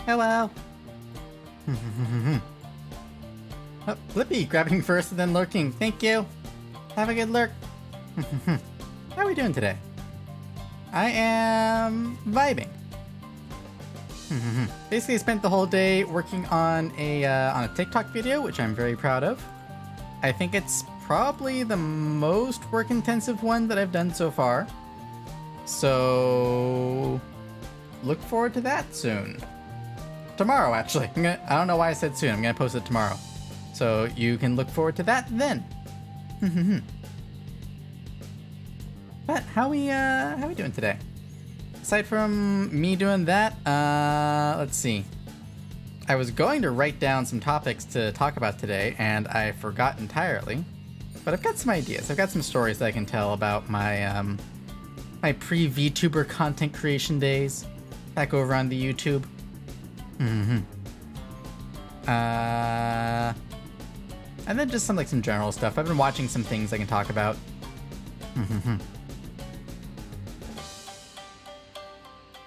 Hello. Oh, Blippi, grabbing first and then lurking. Thank you. Have a good lurk. How are we doing today? I am vibing. Basically, I spent the whole day working on a TikTok video, which I'm very proud of. I think it's probably the most work-intensive one that I've done so far. So, look forward to that soon. Tomorrow, actually. I don't know why I said soon. I'm gonna post it tomorrow. So you can look forward to that then. But how we doing today? Aside from me doing that, let's see. I was going to write down some topics to talk about today, and I forgot entirely. But I've got some ideas. I've got some stories that I can tell about my my pre-VTuber content creation days back over on the YouTube. And then just some general stuff. I've been watching some things I can talk about.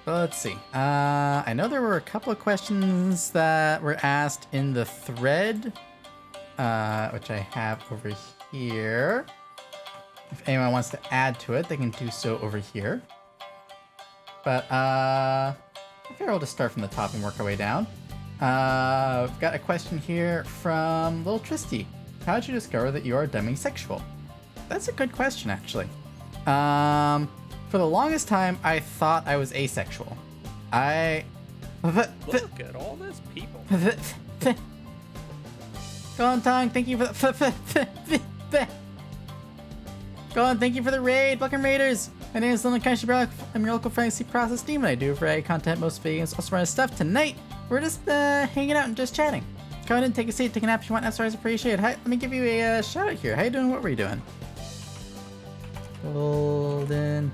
But let's see. I know there were a couple of questions that were asked in the thread, which I have over here. If anyone wants to add to it, they can do so over here. But I figure we'll just start from the top and work our way down. I've got a question here from Little Tristy. How did you discover that you are demisexual? That's a good question, actually. For the longest time, I thought I was asexual. Look at all this people. Golden Tongue, thank you for the Golden, thank you for the raid, Welcome Raiders. My name is Lilin Kanashibari. I'm your local fantasy process demon. I do variety content, most vegans, also run stuff. Tonight, we're just hanging out and just chatting. Come in, take a seat, take a nap if you want. That's always appreciated. Hi, let me give you a shout out here. How you doing? What were you doing? Golden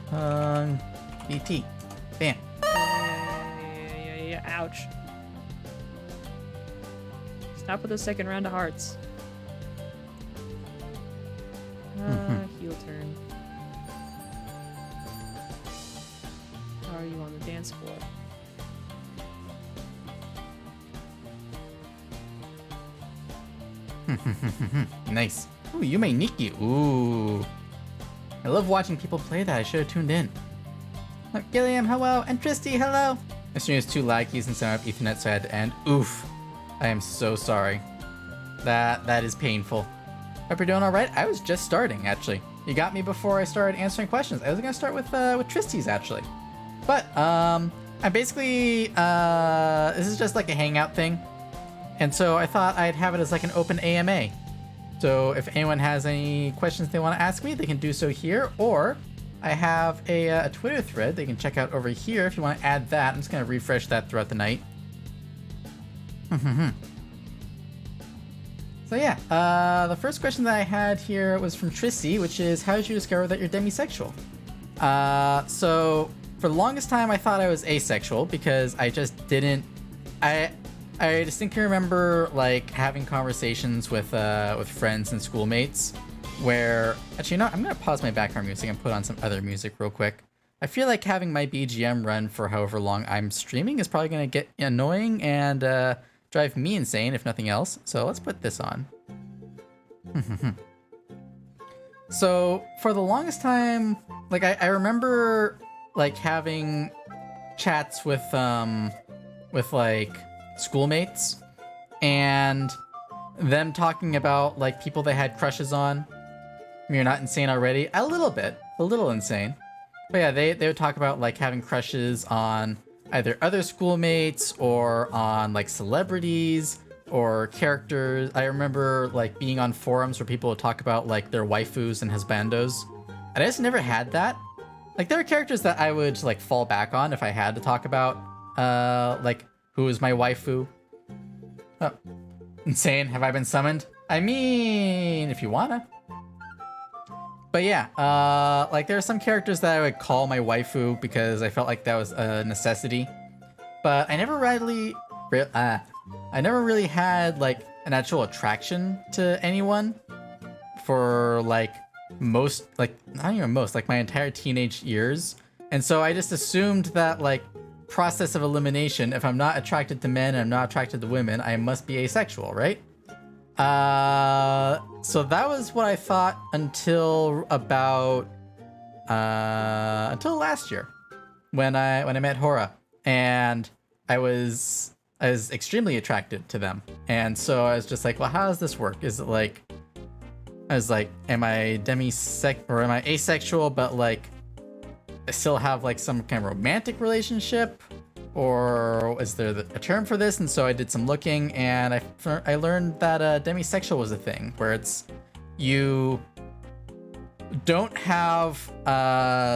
Tongue BT. Bam. Yeah. Ouch. Stop with the second round of hearts. Heel turn. How are you on the dance floor? Nice. Ooh, Yume Nikki. Ooh. I love watching people play that. I should have tuned in. Look, Gilliam, hello. And Tristy, hello. My stream is too laggy since I don't have Ethernet, so I had to end. Oof. I am so sorry. That is painful. Hope you're doing all right. I was just starting, actually. You got me before I started answering questions. I was gonna start with Tristy's, actually. But, I'm basically, this is just like a hangout thing. And so I thought I'd have it as like an open AMA. So if anyone has any questions they want to ask me, they can do so here. Or I have a Twitter thread they can check out over here if you want to add that. I'm just going to refresh that throughout the night. So yeah, the first question that I had here was from Tristy, which is, how did you discover that you're demisexual? So for the longest time, I thought I was asexual because I just didn't... I distinctly remember like having conversations with friends and schoolmates where, actually, you know, I'm gonna pause my background music and put on some other music real quick. I feel like having my BGM run for however long I'm streaming is probably gonna get annoying and drive me insane if nothing else. So let's put this on. So for the longest time, like I remember like having chats with like schoolmates and them talking about like people they had crushes on. You're not insane already? A little insane. But yeah, they would talk about like having crushes on either other schoolmates or on like celebrities or characters. I remember like being on forums where people would talk about like their waifus and husbandos. And I just never had that. Like there are characters that I would like fall back on if I had to talk about like who is my waifu? Oh, insane. Have I been summoned? I mean, if you wanna. But yeah, like there are some characters that I would call my waifu because I felt like that was a necessity. But I never really had like an actual attraction to anyone for like not even most, like my entire teenage years. And so I just assumed that like process of elimination, if I'm not attracted to men and I'm not attracted to women, I must be asexual, right? So that was what I thought until about until last year, when I met Hora, and I was extremely attracted to them, and so I was just like, well, how does this work? Is it like, I was like, am I or am I asexual, but like I still have like some kind of romantic relationship, or is there a term for this? And so I did some looking, and I learned that demisexual was a thing, where it's you don't have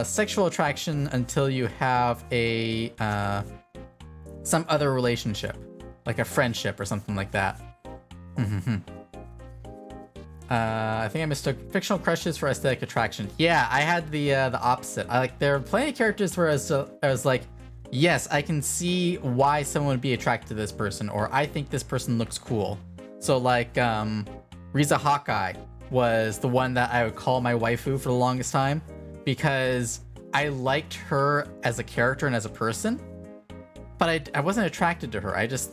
sexual attraction until you have a some other relationship, like a friendship or something like that. I think I mistook fictional crushes for aesthetic attraction. Yeah, I had the opposite. There are plenty of characters where I was like, yes, I can see why someone would be attracted to this person, or I think this person looks cool. So like Riza Hawkeye was the one that I would call my waifu for the longest time, because I liked her as a character and as a person, but I wasn't attracted to her.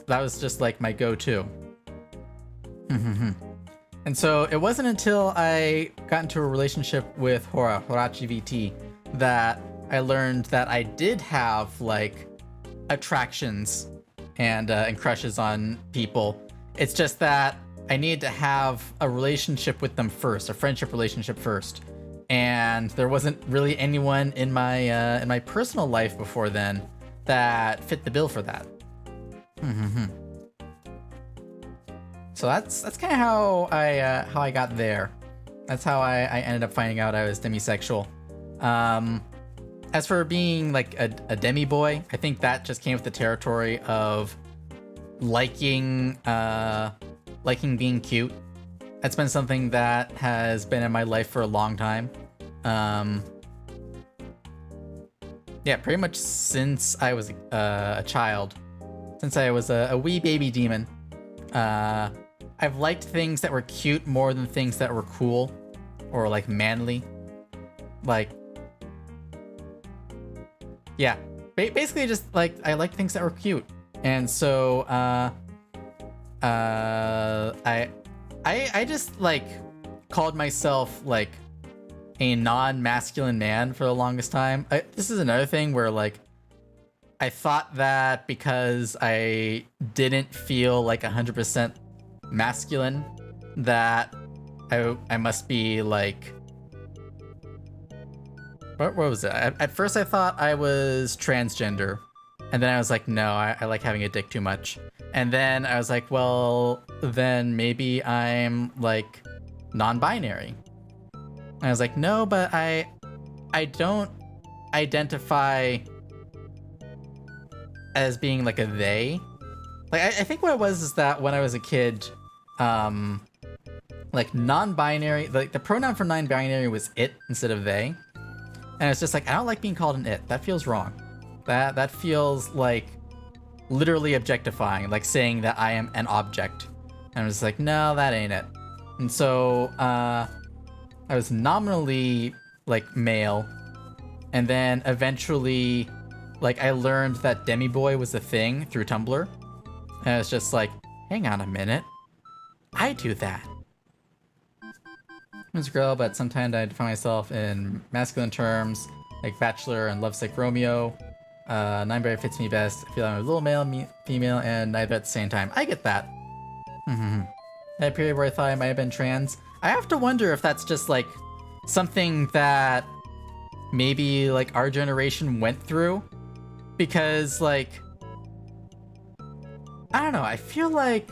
That was just like my go-to. And so it wasn't until I got into a relationship with Horachi VT, that I learned that I did have like attractions and crushes on people. It's just that I needed to have a relationship with them first, a friendship relationship first, and there wasn't really anyone in my personal life before then that fit the bill for that. So that's kind of how I got there. That's how I ended up finding out I was demisexual. As for being like a demi boy, I think that just came with the territory of liking being cute. That's been something that has been in my life for a long time. Yeah, pretty much since I was a child, since I was a wee baby demon. I've liked things that were cute more than things that were cool or like manly. Like, yeah, basically just like I like things that were cute, and so I just like called myself like a non-masculine man for the longest time. This is another thing where like I thought that because I didn't feel like 100% masculine, that I must be like, what was it? At first I thought I was transgender, and then I was like, no, I like having a dick too much. And then I was like, well, then maybe I'm like non-binary. And I was like, no, but I don't identify as being like a they. Like I think what it was is that when I was a kid, like non-binary, like the pronoun for non-binary was it instead of they. And it's just like, I don't like being called an it. That feels wrong. That feels like literally objectifying, like saying that I am an object. And I was like, no, that ain't it. And so I was nominally like male, and then eventually like I learned that demi-boy was a thing through Tumblr. And I was just like, hang on a minute, I do that. I was a girl, but sometimes I define myself in masculine terms, like Bachelor and Lovesick Romeo. Non-binary fits me best. I feel I'm a little male, female, and neither at the same time. I get that. That period where I thought I might have been trans, I have to wonder if that's just like something that maybe like our generation went through, because like, I don't know, I feel like,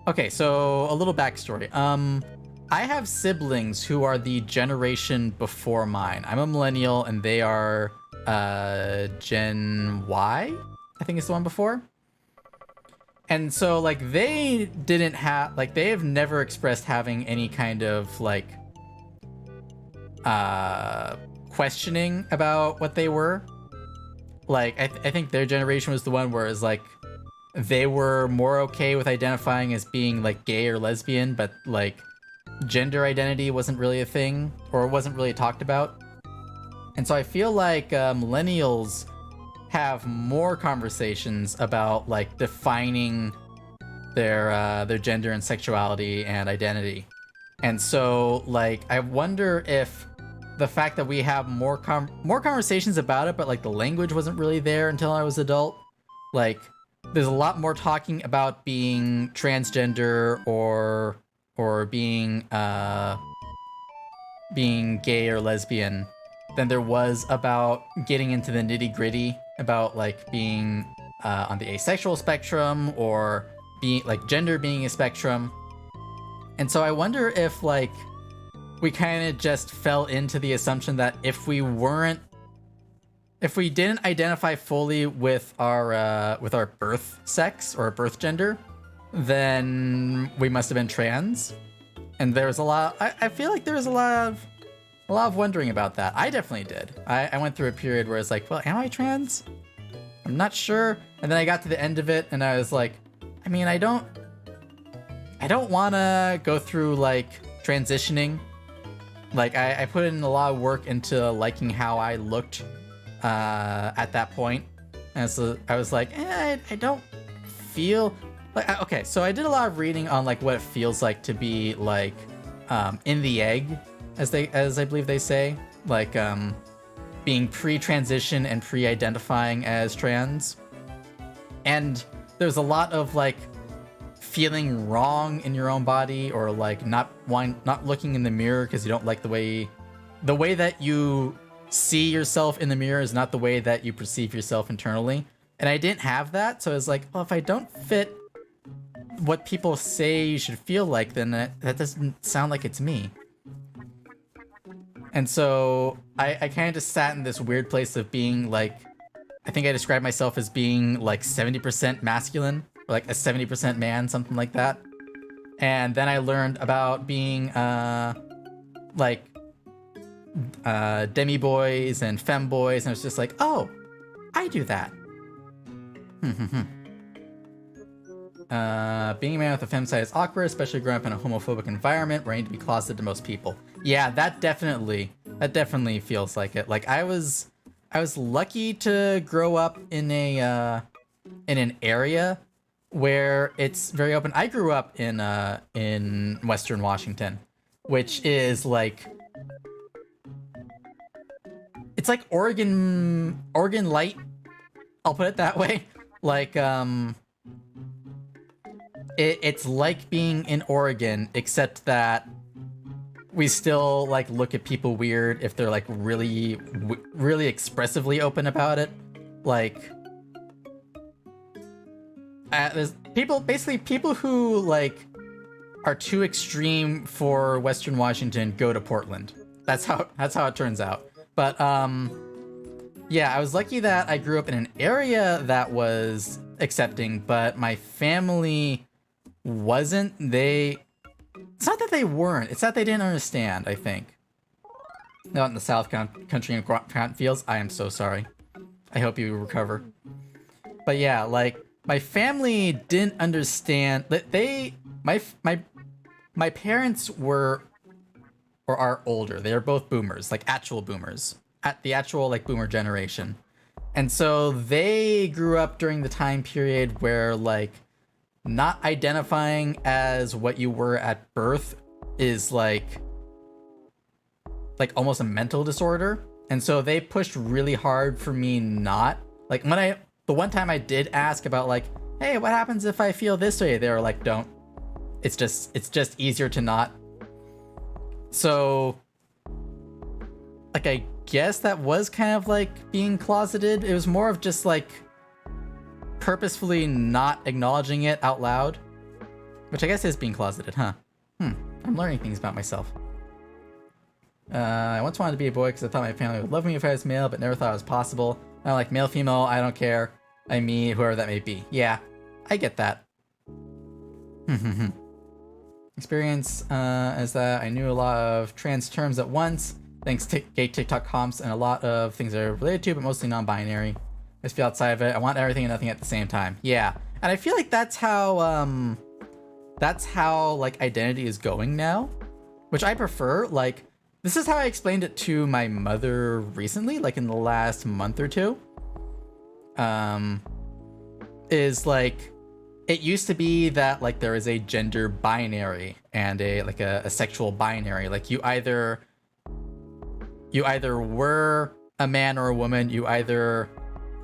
okay, so a little backstory. I have siblings who are the generation before mine. I'm a millennial and they are Gen Y, I think is the one before. And so like they didn't have, like they have never expressed having any kind of like questioning about what they were. Like I think their generation was the one where it's like they were more okay with identifying as being like gay or lesbian, but like gender identity wasn't really a thing, or wasn't really talked about. And so I feel like millennials have more conversations about like defining their gender and sexuality and identity. And so like I wonder if the fact that we have more conversations about it, but like the language wasn't really there until I was adult. Like there's a lot more talking about being transgender or being gay or lesbian than there was about getting into the nitty-gritty about like being on the asexual spectrum or being like gender being a spectrum. And so I wonder if like we kind of just fell into the assumption that if we didn't identify fully with our birth sex or birth gender, then we must have been trans. And there was a lot. I feel like there was a lot of wondering about that. I definitely did. I went through a period where it's like, well, am I trans? I'm not sure. And then I got to the end of it, and I was like, I mean, I don't want to go through like transitioning. Like I put in a lot of work into liking how I looked at that point, and so I was like, I don't feel like okay. So I did a lot of reading on like what it feels like to be like in the egg, as I believe they say, like being pre-transition and pre-identifying as trans, and there's a lot of like feeling wrong in your own body, or like not looking in the mirror because you don't like the way that you see yourself in the mirror is not the way that you perceive yourself internally. And I didn't have that, so I was like, well, if I don't fit what people say you should feel like, then that doesn't sound like it's me. And so I kind of just sat in this weird place of being like, I think I described myself as being like 70% masculine, or like a 70% man, something like that. And then I learned about being like demi boys and femme boys, and I was just like, oh, I do that. Being a man with a femme side is awkward, especially growing up in a homophobic environment where I need to be closeted to most people. Yeah, that definitely feels like it. Like I was lucky to grow up in an area where it's very open. I grew up in Western Washington, which is like, it's like Oregon light. I'll put it that way. Like it's like being in Oregon, except that we still like look at people weird if they're like really expressively open about it. Like there's people who like are too extreme for Western Washington go to Portland. That's how it turns out. But yeah, I was lucky that I grew up in an area that was accepting, but my family wasn't. It's not that they weren't, it's that they didn't understand, I think. Not in the South Country and Cotton Fields. I am so sorry. I hope you recover. But yeah, like my family didn't understand that my parents were or are older. They are both boomers, like actual boomers, at the actual like boomer generation. And so they grew up during the time period where like not identifying as what you were at birth is like almost a mental disorder. And so they pushed really hard for me not, like when the one time I did ask about like, hey, what happens if I feel this way? They were like, don't. It's just easier to not. So like I guess that was kind of like being closeted. It was more of just like purposefully not acknowledging it out loud, which I guess is being closeted, huh? I'm learning things about myself. I once wanted to be a boy because I thought my family would love me if I was male, but never thought it was possible. I'm like, male, female, I don't care. I mean, whoever that may be. Yeah, I get that. Experience is that I knew a lot of trans terms at once, thanks to gay TikTok comps, and a lot of things are related to, but mostly non-binary. I just feel outside of it. I want everything and nothing at the same time. Yeah, and I feel like that's how like identity is going now, which I prefer. Like this is how I explained it to my mother recently, like in the last month or two. is like it used to be that like there is a gender binary and a sexual binary. Like you either were a man or a woman, you either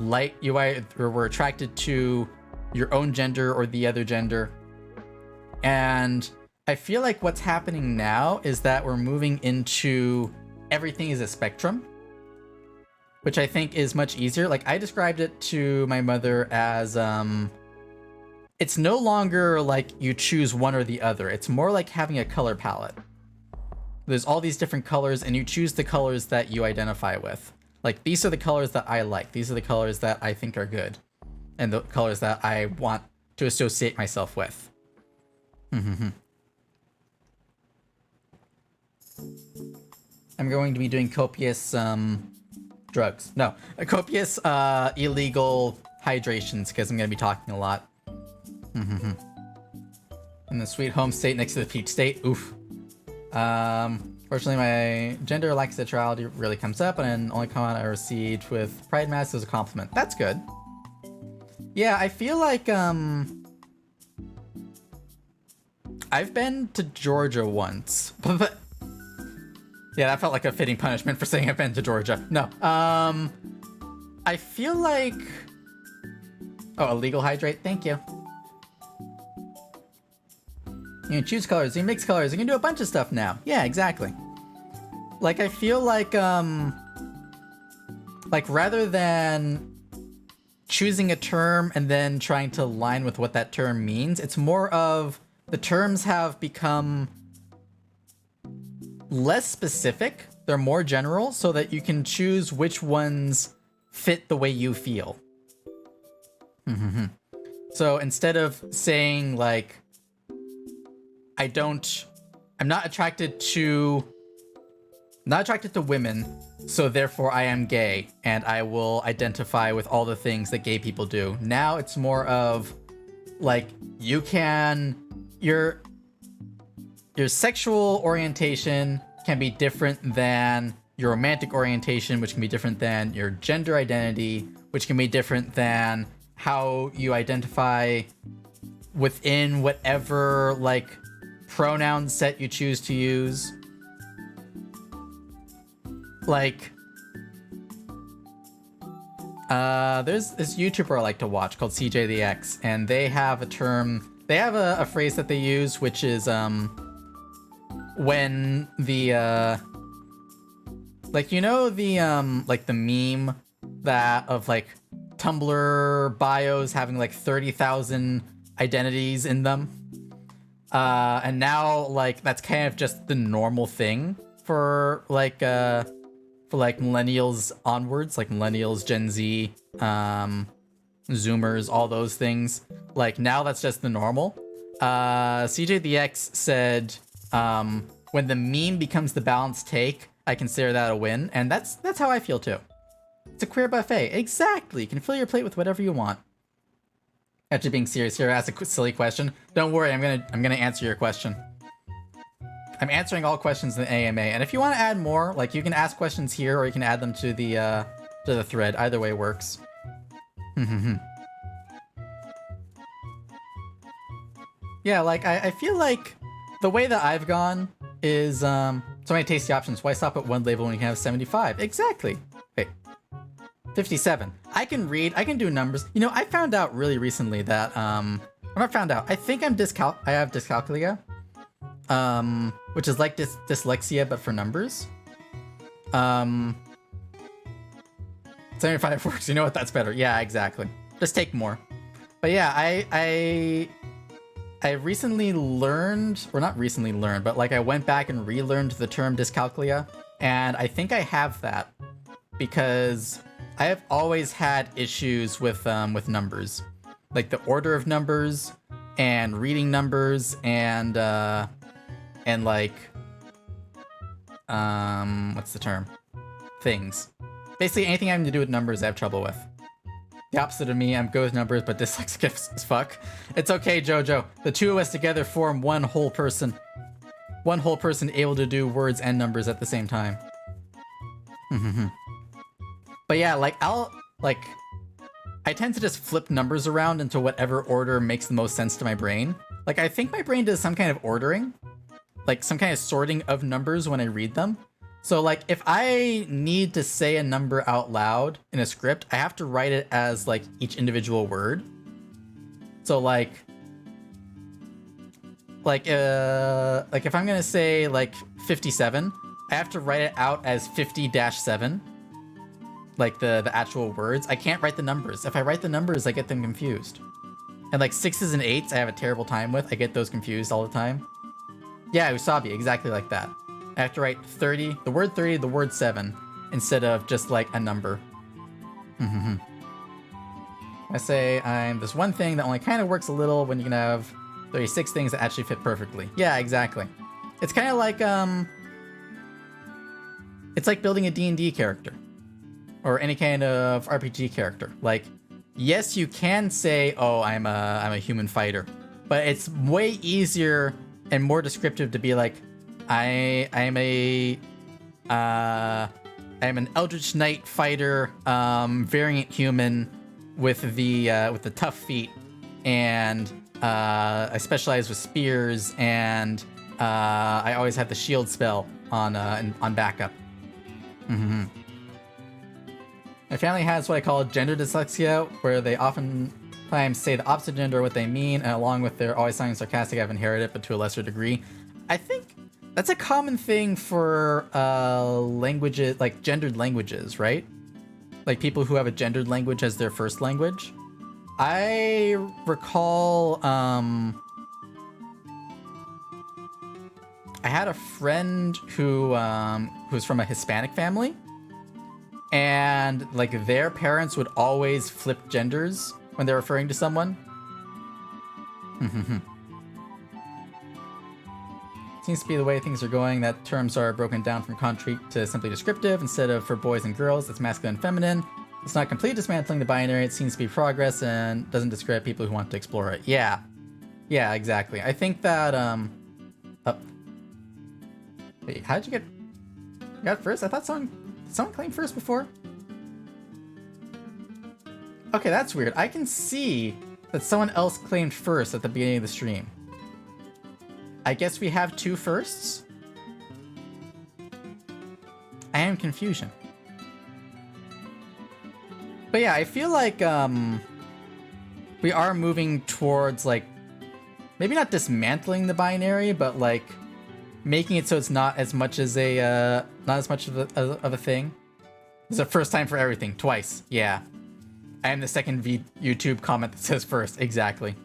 were attracted to your own gender or the other gender. And I feel like what's happening now is that we're moving into everything is a spectrum, which I think is much easier. Like I described it to my mother as it's no longer like you choose one or the other. It's more like having a color palette. There's all these different colors and you choose the colors that you identify with. Like these are the colors that I like. These are the colors that I think are good. And the colors that I want to associate myself with. I'm going to be doing copious drugs. No, copious illegal hydrations because I'm going to be talking a lot. In the sweet home state next to the peach state. Oof. Fortunately, my gender lack of sexuality really comes up, and only comment I received with Pride Mask was a compliment. That's good. Yeah, I feel like I've been to Georgia once, but yeah, that felt like a fitting punishment for saying I've been to Georgia. No, I feel like illegal hydrate. Thank you. You can choose colors, you can mix colors, you can do a bunch of stuff now. Yeah, exactly. Like, I feel like rather than choosing a term and then trying to align with what that term means, it's more of the terms have become less specific. They're more general so that you can choose which ones fit the way you feel. So instead of saying like, I'm not attracted to women, so therefore I am gay, and I will identify with all the things that gay people do. Now it's more of like your sexual orientation can be different than your romantic orientation, which can be different than your gender identity, which can be different than how you identify within whatever like pronoun set you choose to use. Like, there's this YouTuber I like to watch called CJ the X, and they have a term, they have a phrase that they use, which is, when the, like, you know, the, like the meme that of like Tumblr bios having like 30,000 identities in them? And now, like, that's kind of just the normal thing for millennials onwards, like millennials, Gen Z, Zoomers, all those things. Like, now that's just the normal. CJ the X said, when the meme becomes the balanced take, I consider that a win, and that's how I feel too. It's a queer buffet. Exactly. You can fill your plate with whatever you want. Actually, being serious here, ask a silly question. Don't worry, I'm gonna answer your question. I'm answering all questions in the AMA, and if you want to add more, like you can ask questions here, or you can add them to the thread. Either way works. Yeah, like I feel like the way that I've gone is so many tasty options. Why stop at one label when you can have 75? Exactly. Wait. 57. I can read, I can do numbers. You know, I found out really recently that, I'm not found out, I think I have dyscalculia, which is like dyslexia, but for numbers. 75 works, you know what, that's better. Yeah, exactly. Just take more. But yeah, I recently learned, or not recently learned, but like I went back and relearned the term dyscalculia, and I think I have that because I have always had issues with numbers, like the order of numbers and reading numbers and like what's the term? Things. Basically anything having to do with numbers I have trouble with. The opposite of me, I'm good with numbers, but dyslexic as fuck. It's okay, Jojo. The two of us together form one whole person. One whole person able to do words and numbers at the same time. But yeah, like I tend to just flip numbers around into whatever order makes the most sense to my brain. Like, I think my brain does some kind of ordering, like some kind of sorting of numbers when I read them. So like, if I need to say a number out loud in a script, I have to write it as like each individual word. So like if I'm gonna say like 57, I have to write it out as 50-7. Like the actual words. I can't write the numbers. If I write the numbers, I get them confused. And like 6s and 8s, I have a terrible time with. I get those confused all the time. Yeah, Usabi, exactly like that. I have to write 30, the word 30, the word 7, instead of just like a number. I say I'm this one thing that only kind of works a little when you can have 36 things that actually fit perfectly. Yeah, exactly. It's kind of like, it's like building a D&D character. Or any kind of RPG character. Like, yes, you can say, "Oh, I'm a human fighter," but it's way easier and more descriptive to be like, I'm an Eldritch Knight fighter, variant human with the tough feet, and I specialize with spears, and I always have the shield spell on backup. My family has what I call gender dyslexia, where they oftentimes say the opposite gender or what they mean, and along with their always sounding sarcastic, I've inherited it, but to a lesser degree. I think that's a common thing for languages, like gendered languages, right? Like people who have a gendered language as their first language. I recall I had a friend who's from a Hispanic family. And like their parents would always flip genders when they're referring to someone. Seems to be the way things are going, that terms are broken down from concrete to simply descriptive instead of for boys and girls. It's masculine and feminine. It's not completely dismantling the binary. It seems to be progress and doesn't discredit people who want to explore it. Yeah, exactly. I think that wait, how did you got first? I thought someone claimed first before? Okay, that's weird. I can see that someone else claimed first at the beginning of the stream. I guess we have 2 firsts? I am confusion. But yeah, I feel like we are moving towards like maybe not dismantling the binary, but like making it so it's not as much as a of a thing. It's the first time for everything, twice. Yeah, I am the second YouTube comment that says first. Exactly.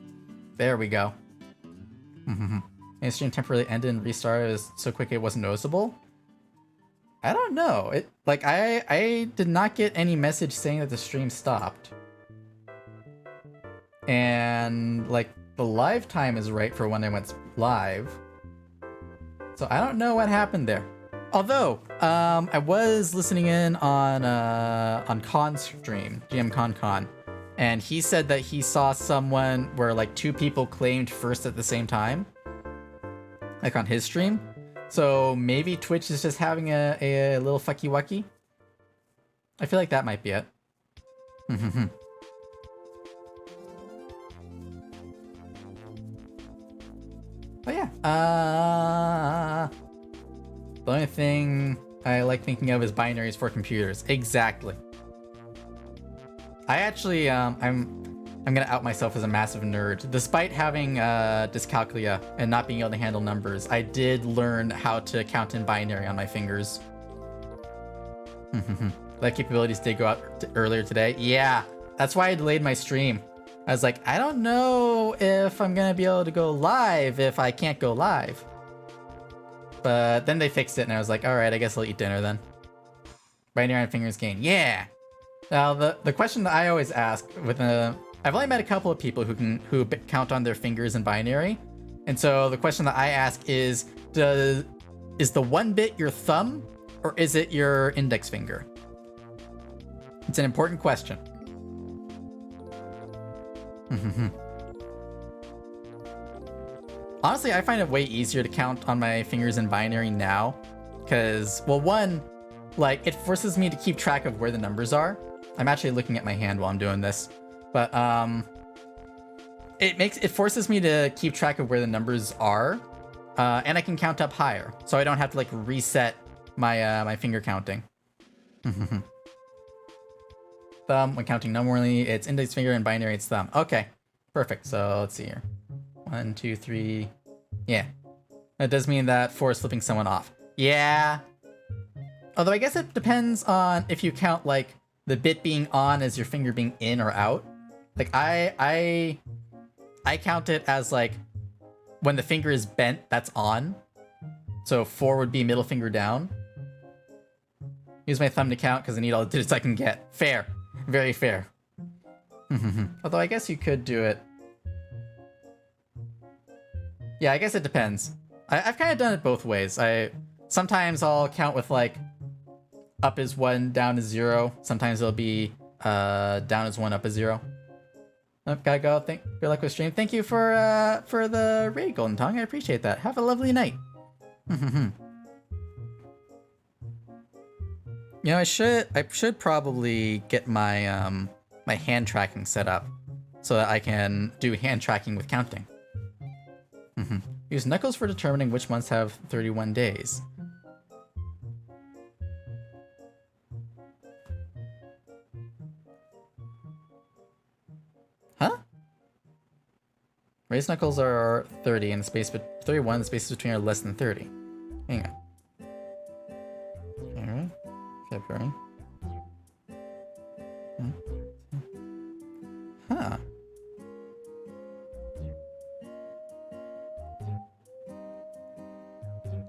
There we go. And the stream temporarily ended and restarted so quick it wasn't noticeable. I don't know. It like I did not get any message saying that the stream stopped. And like the live time is right for when I went live. So I don't know what happened there. Although, I was listening in on Khan's stream, GM Con, and he said that he saw someone where like 2 people claimed first at the same time, like on his stream. So maybe Twitch is just having a little fucky wucky. I feel like that might be it. But yeah, the only thing I like thinking of is binaries for computers. Exactly. I actually, I'm gonna out myself as a massive nerd. Despite having dyscalculia and not being able to handle numbers, I did learn how to count in binary on my fingers. That capabilities did go out earlier today. Yeah, that's why I delayed my stream. I was like, I don't know if I'm gonna be able to go live if I can't go live. But then they fixed it and I was like, all right, I guess I'll eat dinner then. Binary on fingers gain. Yeah. Now the question that I always ask I've only met a couple of people who count on their fingers in binary. And so the question that I ask is the 1 bit your thumb or is it your index finger? It's an important question. Honestly, I find it way easier to count on my fingers in binary now. Because, well, one, like, it forces me to keep track of where the numbers are. I'm actually looking at my hand while I'm doing this. But it forces me to keep track of where the numbers are, and I can count up higher, so I don't have to like reset my my finger counting. Thumb, when counting numberally, it's index finger, and binary it's thumb. Okay, perfect. So let's see here. 1, 2, 3. Yeah, that does mean that 4 is flipping someone off. Yeah. Although I guess it depends on if you count like the bit being on as your finger being in or out. Like I count it as like when the finger is bent, that's on. So 4 would be middle finger down. Use my thumb to count because I need all the digits I can get. Fair. Very fair. Although I guess you could do it. Yeah, I guess it depends. I've kind of done it both ways. Sometimes I'll count with like up is 1, down is 0. Sometimes it'll be down is 1, up is 0. Oh, gotta go. Good luck with stream. Thank you for the raid, Golden Tongue. I appreciate that. Have a lovely night. You know, I should probably get my my hand tracking set up so that I can do hand tracking with counting. Use knuckles for determining which months have 31 days. Huh? Raised knuckles are 30 and the space 31, the spaces between are less than 30. Hang on. Alright. February. Huh.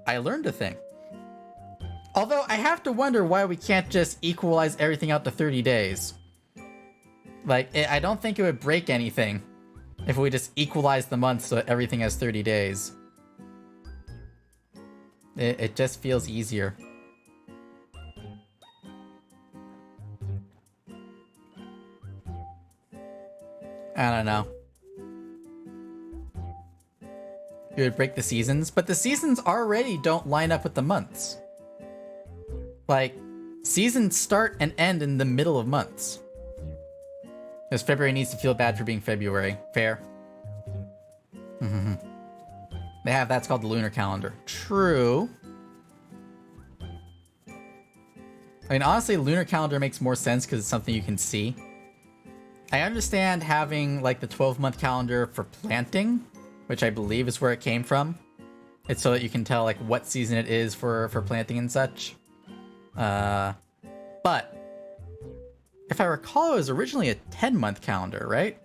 I learned a thing. Although I have to wonder why we can't just equalize everything out to 30 days. Like, I don't think it would break anything if we just equalize the months so that everything has 30 days. It just feels easier. I don't know. It would break the seasons, but the seasons already don't line up with the months. Like, seasons start and end in the middle of months. Because February needs to feel bad for being February. Fair. They have, that's called the lunar calendar. True. I mean, honestly, lunar calendar makes more sense because it's something you can see. I understand having, like, the 12-month calendar for planting, which I believe is where it came from. It's so that you can tell, like, what season it is for planting and such. But if I recall, it was originally a 10-month calendar, right?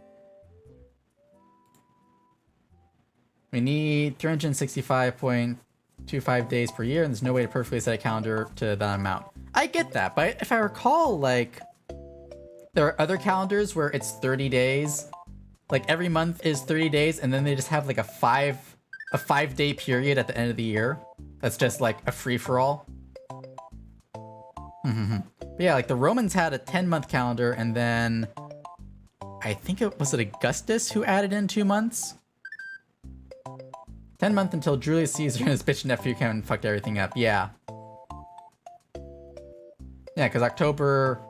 We need 365.25 days per year, and there's no way to perfectly set a calendar to that amount. I get that, but if I recall, like, there are other calendars where it's 30 days. Like, every month is 30 days, and then they just have, like, a 5-day period at the end of the year. That's just, like, a free-for-all. But yeah, like, the Romans had a 10-month calendar, and then I think was it Augustus who added in 2 months? 10 month until Julius Caesar and his bitch nephew came and fucked everything up. Yeah. Yeah, because October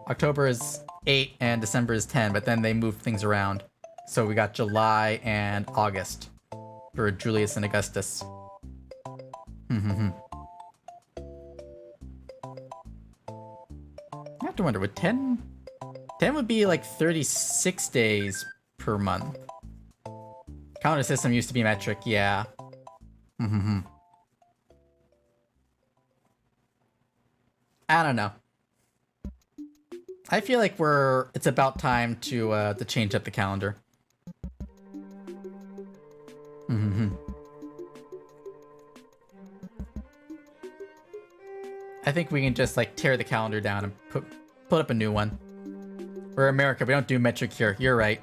is 8 and December is 10, but then they moved things around. So we got July and August for Julius and Augustus. I have to wonder, would 10 would be like 36 days per month. Calendar system used to be metric, yeah. I don't know. I feel like it's about time to change up the calendar. I think we can just like tear the calendar down and put up a new one. We're America, we don't do metric here. You're right.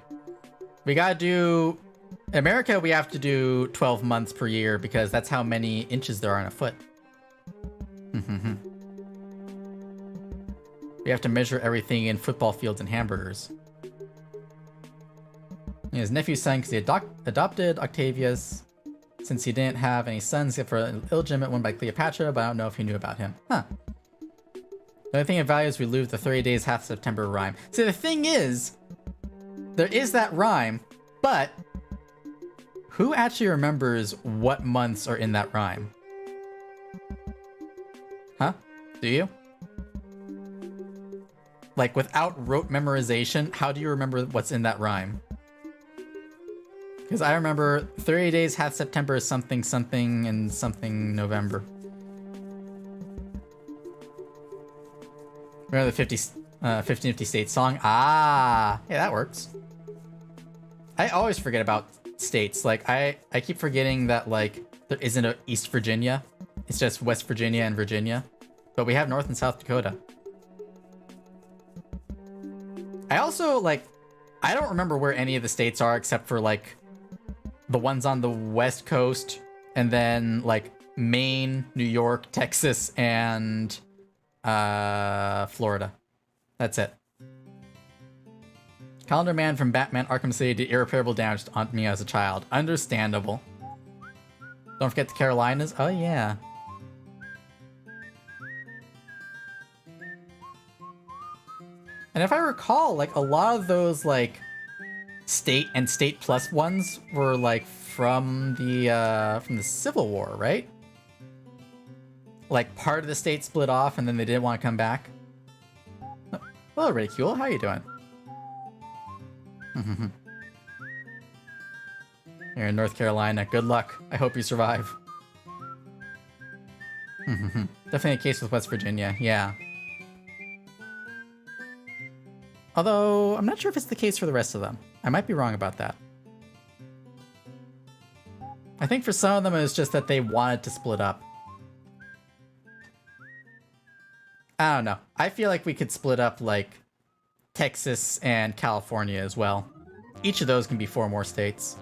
We gotta do America, we have to do 12 months per year because that's how many inches there are on a foot. We have to measure everything in football fields and hamburgers. And his nephew's son, because he adopted Octavius, since he didn't have any sons except for an illegitimate one by Cleopatra, but I don't know if he knew about him. Huh. The only thing it values, we lose the 30 days half September rhyme. See, the thing is, there is that rhyme, but who actually remembers what months are in that rhyme? Huh? Do you? Like, without rote memorization, how do you remember what's in that rhyme? Because I remember 30 days, half September, something, something, and something November. Remember the 50 States song? Ah, yeah, that works. I always forget about states. Like, I keep forgetting that, like, there isn't a East Virginia. It's just West Virginia and Virginia. But we have North and South Dakota. I also, like, I don't remember where any of the states are except for, like, the ones on the West Coast, and then, like, Maine, New York, Texas, and Florida. That's it. Calendar Man from Batman Arkham City did irreparable damage to me as a child. Understandable. Don't forget the Carolinas. Oh, yeah. And if I recall, like, a lot of those, like, state and state plus ones were, like, from the Civil War, right? Like, part of the state split off and then they didn't want to come back. Hello, Ridicule. How are you doing? You're in North Carolina. Good luck. I hope you survive. Definitely a case with West Virginia. Yeah. Although, I'm not sure if it's the case for the rest of them. I might be wrong about that. I think for some of them it was just that they wanted to split up. I don't know. I feel like we could split up, like, Texas and California as well. Each of those can be 4 more states.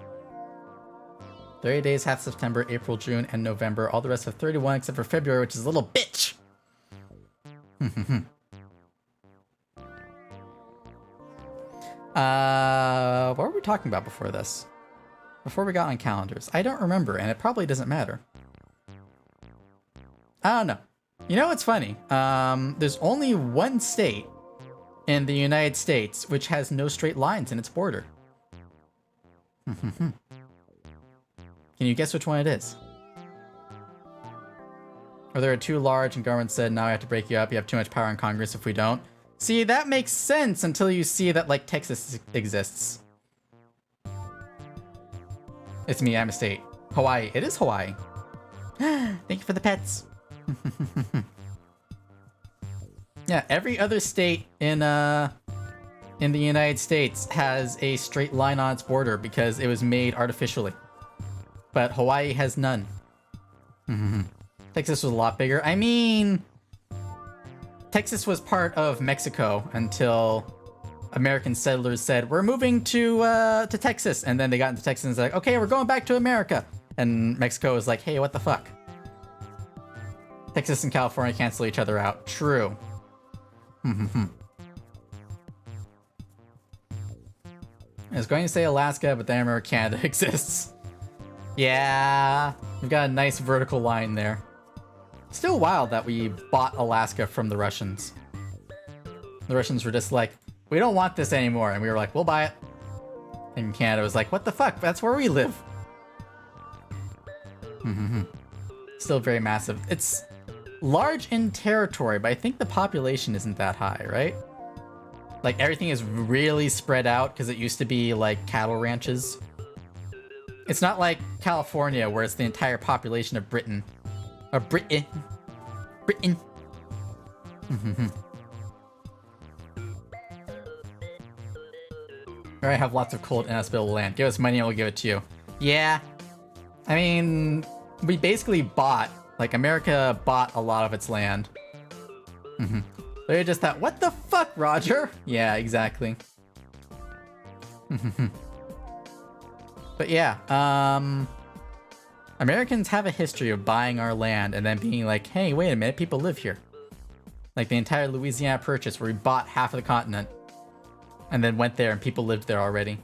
30 days, half September, April, June, and November. All the rest have 31 except for February, which is a little bitch! What were we talking about before this? Before we got on calendars? I don't remember, and it probably doesn't matter. I don't know. You know what's funny? There's only one state in the United States which has no straight lines in its border. Can you guess which one it is? Or they were too large and government said, now I have to break you up. You have too much power in Congress if we don't. See, that makes sense until you see that, like, Texas exists. It's me, I'm a state. Hawaii. It is Hawaii. Thank you for the pets. Yeah, every other state in the United States has a straight line on its border because it was made artificially. But Hawaii has none. Texas was a lot bigger. I mean, Texas was part of Mexico until American settlers said, we're moving to Texas. And then they got into Texas and was like, okay, we're going back to America. And Mexico was like, hey, what the fuck? Texas and California cancel each other out. True. I was going to say Alaska, but then I remember Canada exists. Yeah, we've got a nice vertical line there. Still wild that we bought Alaska from the Russians. The Russians were just like, we don't want this anymore. And we were like, we'll buy it. And Canada was like, what the fuck? That's where we live. Still very massive. It's large in territory, but I think the population isn't that high, right? Like, everything is really spread out because it used to be, like, cattle ranches. It's not like California, where it's the entire population of Britain. Or Britain. I have lots of cold inhospitable land. Give us money and we'll give it to you. Yeah. I mean, we basically bought, like, America bought a lot of its land. They're just that, what the fuck, Roger? Yeah, exactly. But yeah, Americans have a history of buying our land and then being like, hey, wait a minute, people live here. Like the entire Louisiana Purchase where we bought half of the continent and then went there and people lived there already.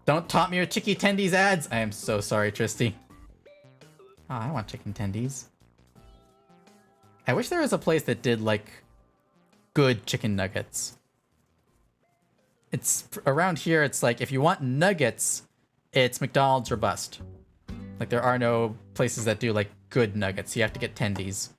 Don't taunt me with chicky tendies ads. I am so sorry, Tristy. Oh, I want chicken tendies. I wish there was a place that did, like, good chicken nuggets. it's around here. It's like if you want nuggets, it's McDonald's or bust. Like there are no places that do like good nuggets. You have to get tendies.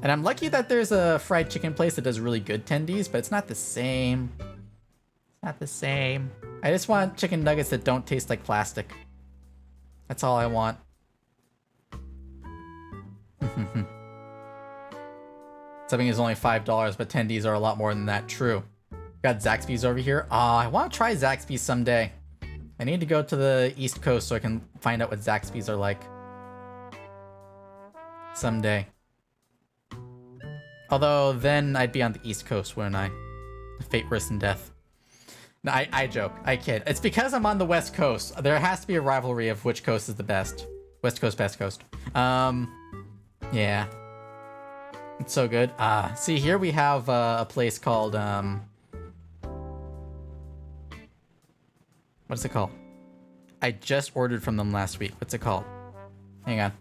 And I'm lucky that there's a fried chicken place that does really good tendies, but it's not the same. It's not the same. I just want chicken nuggets that don't taste like plastic. That's all I want. Something is only $5, but tendies are a lot more than that. True. Got Zaxby's over here. I want to try Zaxby's someday. I need to go to the East Coast so I can find out what Zaxby's are like. Someday. Although, then I'd be on the East Coast, wouldn't I? Fate worse than death. No, I joke. I kid. It's because I'm on the West Coast. There has to be a rivalry of which coast is the best. West Coast, best coast. Yeah. It's so good. See, here we have a place called, what's it called? I just ordered from them last week. What's it called? Hang on.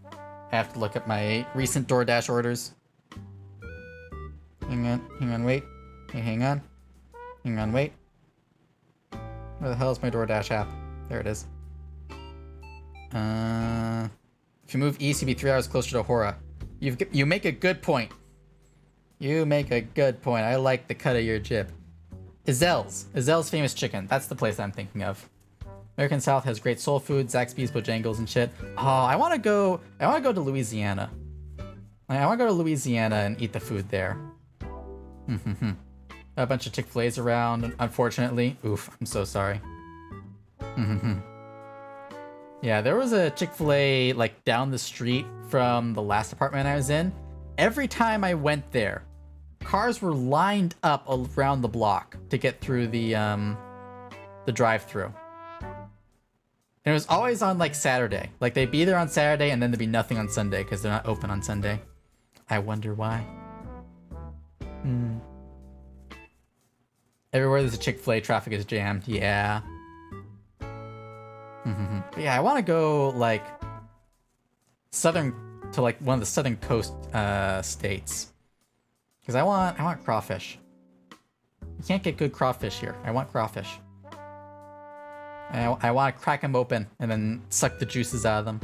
I have to look at my recent DoorDash orders. Hang on, wait. Hang on, wait. Where the hell is my DoorDash app? There it is. If you move east, you'll be 3 hours closer to Hora. You make a good point. You make a good point. I like the cut of your jib. Izel's Famous Chicken. That's the place I'm thinking of. American South has great soul food, Zaxby's, Bojangles, and shit. Oh, I want to go to Louisiana. I want to go to Louisiana and eat the food there. A bunch of Chick-fil-A's around, unfortunately. Oof, I'm so sorry. Yeah, there was a Chick-fil-A like down the street from the last apartment I was in. Every time I went there, cars were lined up around the block to get through the drive-through. And it was always on like Saturday. Like they'd be there on Saturday and then there'd be nothing on Sunday because they're not open on Sunday. I wonder why. Everywhere there's a Chick-fil-A, traffic is jammed. Yeah. But yeah, I want to go like southern to like one of the southern coast states because I want crawfish. You can't get good crawfish here. I want crawfish. And I want to crack them open and then suck the juices out of them.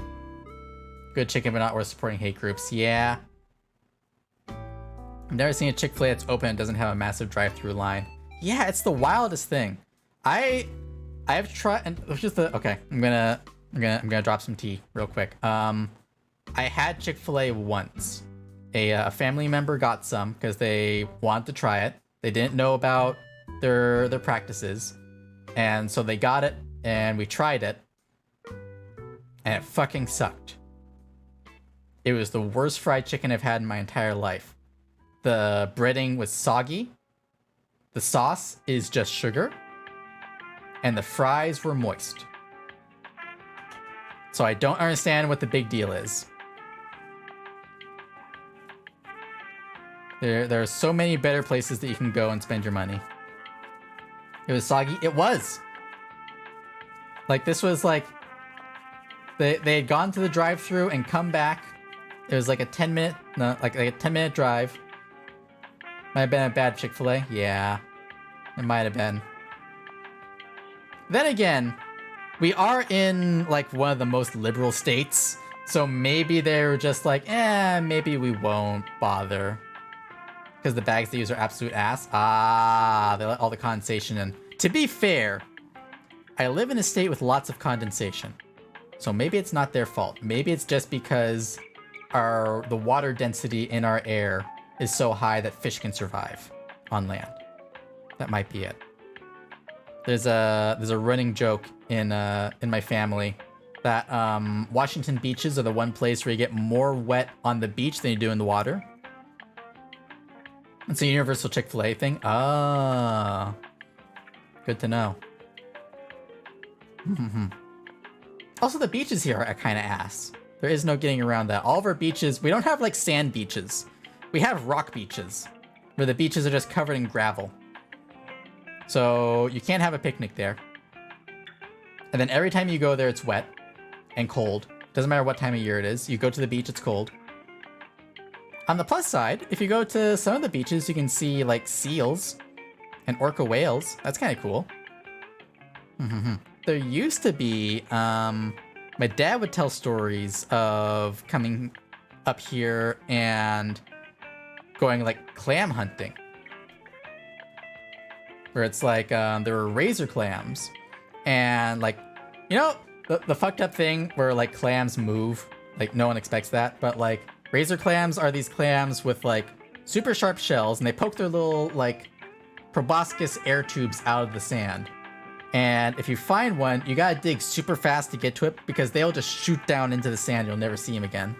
Good chicken, but not worth supporting hate groups. Yeah. I've never seen a Chick-fil-A that's open and doesn't have a massive drive-through line. Yeah, it's the wildest thing. I've tried, and it's just okay. I'm gonna drop some tea real quick. I had Chick-fil-A once. A family member got some because they wanted to try it. They didn't know about their practices, and so they got it, and we tried it, and it fucking sucked. It was the worst fried chicken I've had in my entire life. The breading was soggy. The sauce is just sugar. And the fries were moist. So I don't understand what the big deal is. There are so many better places that you can go and spend your money. It was soggy. It was. Like this was like they had gone to the drive-thru and come back. It was like a 10-minute, no, like a 10-minute drive. Might have been a bad Chick-fil-A. Yeah, it might have been. Then again, we are in like one of the most liberal states, so maybe they were just like, maybe we won't bother. Because the bags they use are absolute ass. They let all the condensation in. To be fair, I live in a state with lots of condensation. So maybe it's not their fault. Maybe it's just because the water density in our air is so high that fish can survive on land. That might be it. There's a running joke in my family that Washington beaches are the one place where you get more wet on the beach than you do in the water. It's a universal Chick-fil-A thing. Ah, good to know. Also, the beaches here are kind of ass. There is no getting around that. All of our beaches, we don't have like sand beaches. We have rock beaches, where the beaches are just covered in gravel. So you can't have a picnic there. And then every time you go there, it's wet and cold. Doesn't matter what time of year it is. You go to the beach, it's cold. On the plus side, if you go to some of the beaches, you can see like seals and orca whales. That's kind of cool. There used to be, my dad would tell stories of coming up here and going like clam hunting. Where it's like, there were razor clams. And like, you know, the fucked up thing where like clams move? Like no one expects that, but like razor clams are these clams with like super sharp shells and they poke their little like proboscis air tubes out of the sand. And if you find one, you gotta dig super fast to get to it because they'll just shoot down into the sand. You'll never see him again.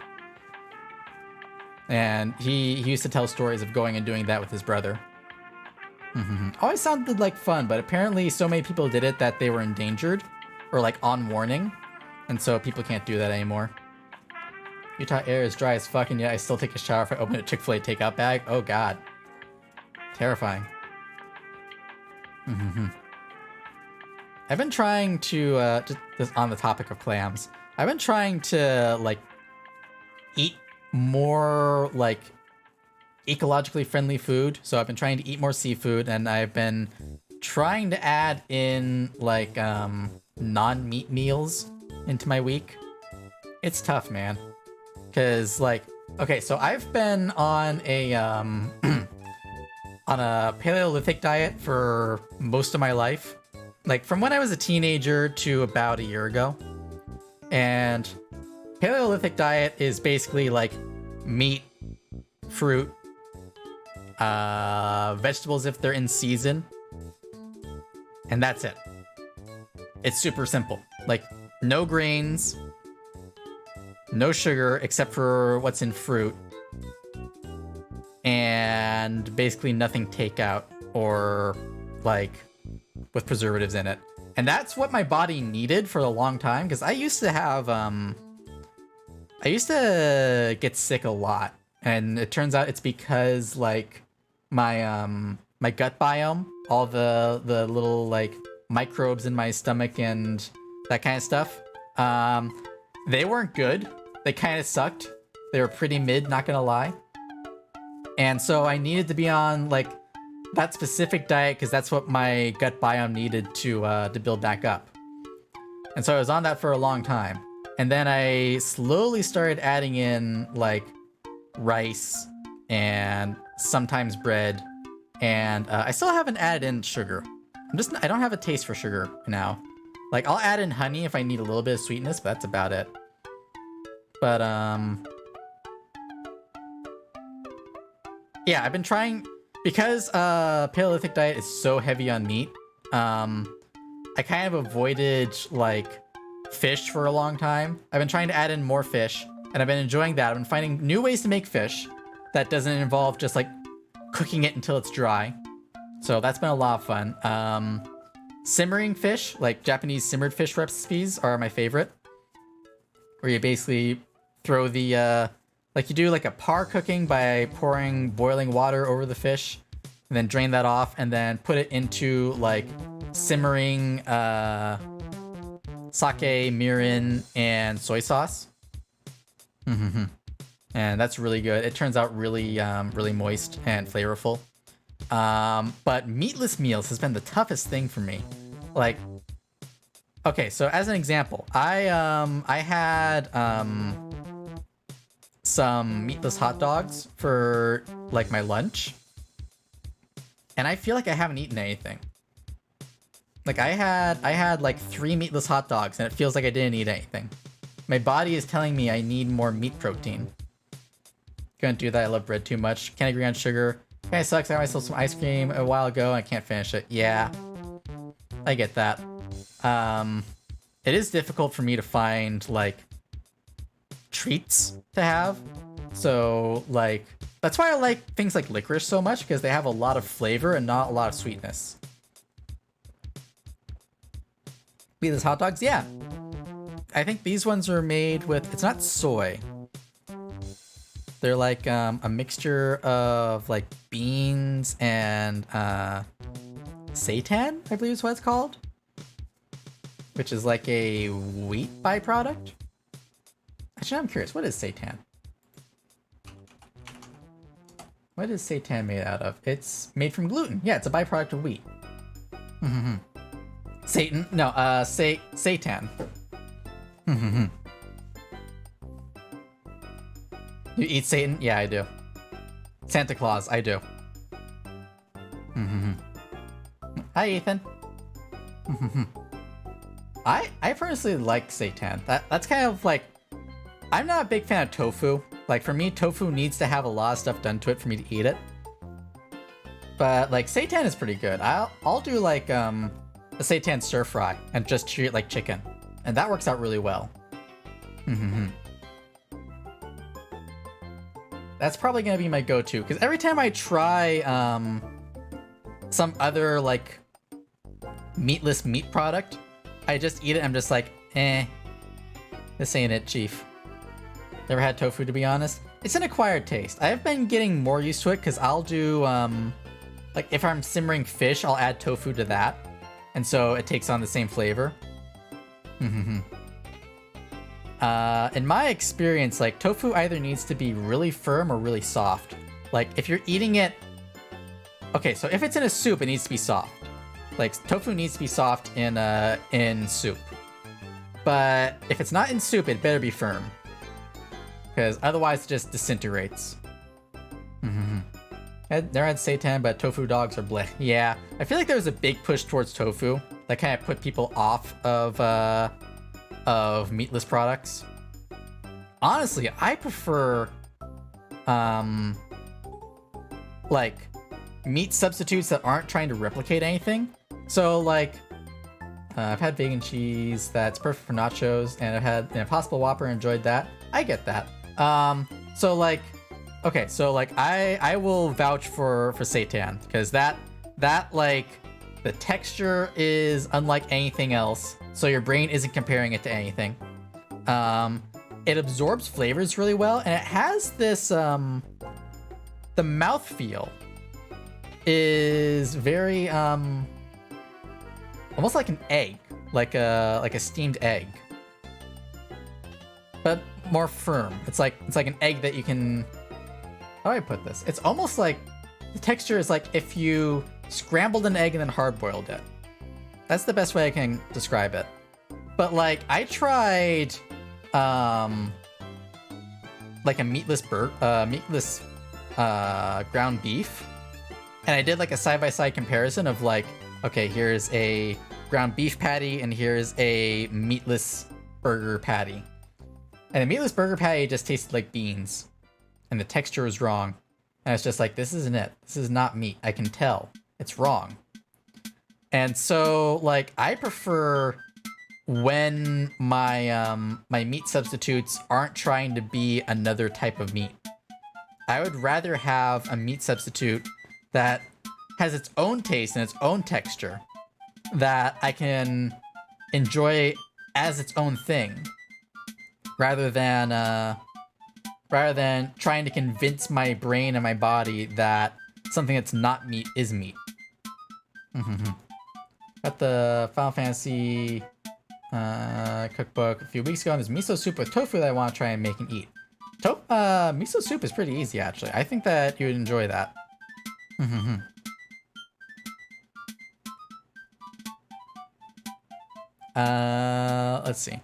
And he used to tell stories of going and doing that with his brother. Always sounded like fun, but apparently so many people did it that they were endangered or like on warning. And so people can't do that anymore. Utah air is dry as fuck, and yet I still take a shower if I open a Chick-fil-A takeout bag. Oh god. Terrifying. I've been trying to, just on the topic of clams, I've been trying to, like, eat more, like, ecologically friendly food. So I've been trying to eat more seafood, and I've been trying to add in, like, non-meat meals into my week. It's tough, man. Because, like, okay, so I've been on a, on a Paleolithic diet for most of my life. Like, from when I was a teenager to about a year ago. And Paleolithic diet is basically, like, meat, fruit, vegetables if they're in season. And that's it. It's super simple. Like, no grains, no sugar except for what's in fruit, and basically nothing takeout or like with preservatives in it. And that's what my body needed for a long time, because I used to have I used to get sick a lot, and it turns out it's because like my my gut biome, all the little like microbes in my stomach and that kind of stuff, they weren't good. They kind of sucked. They were pretty mid, not gonna lie. And so I needed to be on like that specific diet because that's what my gut biome needed to build back up. And so I was on that for a long time. And then I slowly started adding in like rice and sometimes bread. And I still haven't added in sugar. I don't have a taste for sugar now. Like, I'll add in honey if I need a little bit of sweetness, but that's about it. But, yeah, I've been trying, because Paleolithic diet is so heavy on meat, I kind of avoided, like, fish for a long time. I've been trying to add in more fish, and I've been enjoying that. I've been finding new ways to make fish that doesn't involve just, like, cooking it until it's dry. So that's been a lot of fun. Simmering fish, like Japanese simmered fish recipes, are my favorite. Where you basically throw the, like you do like a par cooking by pouring boiling water over the fish, and then drain that off, and then put it into like simmering sake, mirin, and soy sauce. And that's really good. It turns out really, really moist and flavorful. But meatless meals has been the toughest thing for me. Like, okay, so as an example, I had some meatless hot dogs for like my lunch, and I feel like I haven't eaten anything. Like I had like 3 meatless hot dogs, and it feels like I didn't eat anything. My body is telling me I need more meat protein. Couldn't do that. I love bread too much. Can't agree on sugar. Kinda sucks. I got myself some ice cream a while ago and I can't finish it. Yeah, I get that. It is difficult for me to find like treats to have. So like, that's why I like things like licorice so much, because they have a lot of flavor and not a lot of sweetness. Meatless hot dogs, yeah. I think these ones are made with, it's not soy. They're like a mixture of like beans and seitan, I believe is what it's called. Which is like a wheat byproduct. Actually, I'm curious, what is seitan? What is seitan made out of? It's made from gluten. Yeah, it's a byproduct of wheat. Satan? No, Satan. You eat Satan? Yeah, I do. Santa Claus, I do. Hi, Ethan. I personally like seitan. That's kind of like, I'm not a big fan of tofu. Like for me, tofu needs to have a lot of stuff done to it for me to eat it. But like seitan is pretty good. I'll do like a seitan stir fry and just treat it like chicken, and that works out really well. That's probably gonna be my go-to because every time I try some other like meatless meat product, I just eat it. I'm just like, this ain't it, chief. Never had tofu, to be honest. It's an acquired taste. I've been getting more used to it because I'll do like if I'm simmering fish, I'll add tofu to that, and so it takes on the same flavor. In my experience, like tofu either needs to be really firm or really soft. Like if you're eating it, okay, so if it's in a soup, it needs to be soft. Like tofu needs to be soft in soup. But if it's not in soup, it better be firm, because otherwise it just disintegrates. I never had seitan, but tofu dogs are bleh. Yeah, I feel like there was a big push towards tofu that kind of put people off of meatless products. Honestly, I prefer like meat substitutes that aren't trying to replicate anything. So like I've had vegan cheese that's perfect for nachos, and I've had an Impossible Whopper, enjoyed that. I get that. So like, okay, so like I will vouch for seitan because that like the texture is unlike anything else, so your brain isn't comparing it to anything. It absorbs flavors really well, and it has this the mouthfeel is very almost like an egg, like a steamed egg, but more firm. It's like an egg that you can, how do I put this? It's almost like the texture is like if you scrambled an egg and then hard-boiled it. That's the best way I can describe it. But like I tried like a meatless ground beef, and I did like a side-by-side comparison of like, okay, here's a ground beef patty and here's a meatless burger patty. And the meatless burger patty just tasted like beans, and the texture was wrong. And it's just like, this isn't it. This is not meat. I can tell. It's wrong. And so like I prefer when my my meat substitutes aren't trying to be another type of meat. I would rather have a meat substitute that has its own taste and its own texture that I can enjoy as its own thing, rather than trying to convince my brain and my body that something that's not meat is meat. Got the Final Fantasy cookbook a few weeks ago, and there's miso soup with tofu that I want to try and make and eat. Miso soup is pretty easy, actually. I think that you would enjoy that. Let's see.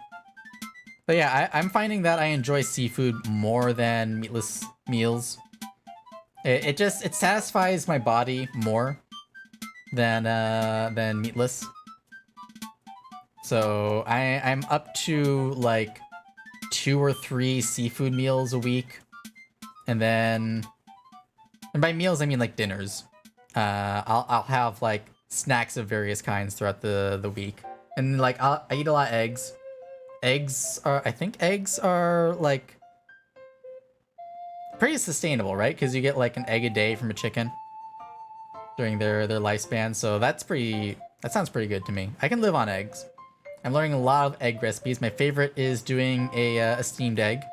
But yeah, I'm finding that I enjoy seafood more than meatless meals. It satisfies my body more than meatless. So I'm up to like 2 or 3 seafood meals a week, and by meals I mean like dinners. I'll have like snacks of various kinds throughout the week, and like I eat a lot of eggs. I think eggs are like pretty sustainable, right? Because you get like an egg a day from a chicken during their lifespan, so that sounds pretty good to me. I can live on eggs. I'm learning a lot of egg recipes. My favorite is doing a steamed egg.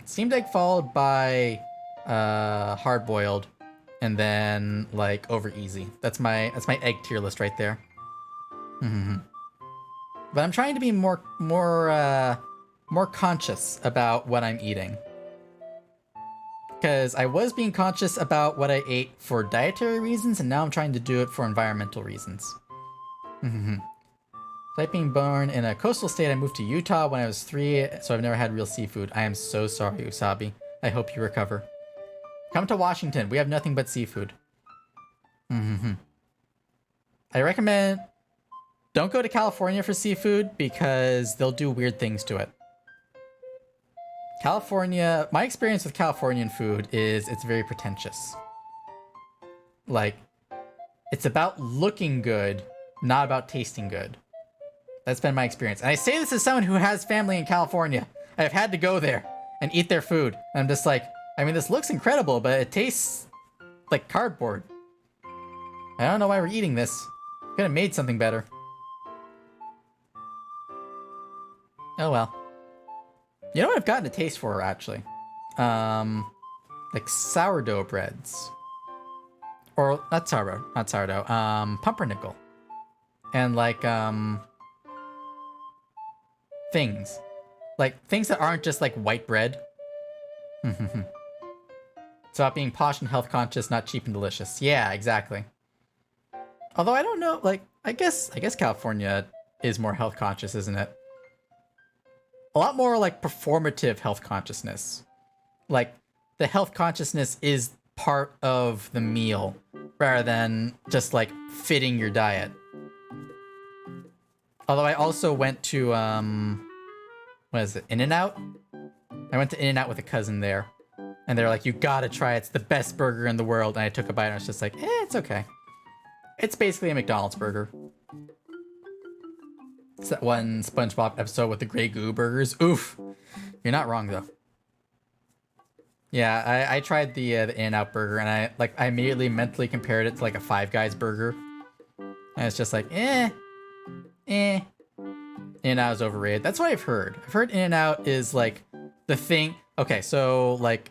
Steamed egg followed by hard boiled, and then like over easy. That's my egg tier list right there. But I'm trying to be more conscious about what I'm eating, because I was being conscious about what I ate for dietary reasons, and now I'm trying to do it for environmental reasons. Despite being born in a coastal state, I moved to Utah when I was 3, so I've never had real seafood. I am so sorry, Usabi. I hope you recover. Come to Washington. We have nothing but seafood. I recommend don't go to California for seafood because they'll do weird things to it. California, my experience with Californian food is it's very pretentious. Like, it's about looking good, not about tasting good. That's been my experience. And I say this as someone who has family in California. I've had to go there and eat their food. And I'm just like, I mean, this looks incredible, but it tastes like cardboard. I don't know why we're eating this. Could have made something better. Oh well. You know what I've gotten a taste for, actually? Like sourdough breads. Or, not sourdough. Pumpernickel. And like, things. Like, things that aren't just like white bread. It's about being posh and health conscious, not cheap and delicious. Yeah, exactly. Although I don't know, like, I guess California is more health conscious, isn't it? A lot more like performative health consciousness. Like, the health consciousness is part of the meal rather than just like fitting your diet. Although I also went to, what is it, In-N-Out? I went to In-N-Out with a cousin there. And they're like, you gotta try it. It's the best burger in the world. And I took a bite and I was just like, it's okay. It's basically a McDonald's burger. It's that one SpongeBob episode with the Grey Goo burgers. Oof. You're not wrong, though. Yeah, I tried the In-N-Out burger, and I immediately mentally compared it to like a Five Guys burger. And it's just like, In-N-Out is overrated. That's what I've heard. I've heard In-N-Out is like the thing. Okay, so like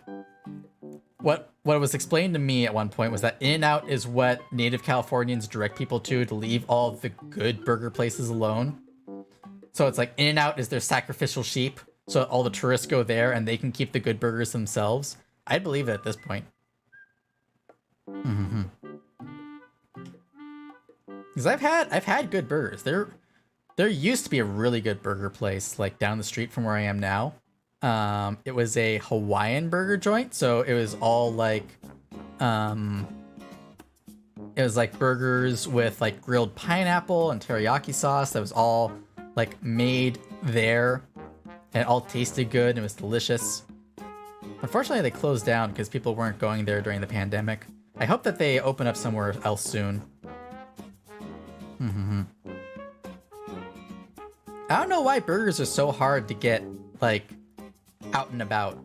what was explained to me at one point was that In-N-Out is what native Californians direct people to leave all the good burger places alone. So it's like In-N-Out is their sacrificial sheep. So all the tourists go there and they can keep the good burgers themselves. I'd believe it at this point. Because I've had good burgers. There used to be a really good burger place like down the street from where I am now. It was a Hawaiian burger joint, so it was all like it was like burgers with like grilled pineapple and teriyaki sauce that was all like made there, and it all tasted good and it was delicious. Unfortunately, they closed down because people weren't going there during the pandemic. I hope that they open up somewhere else soon. I don't know why burgers are so hard to get like out and about.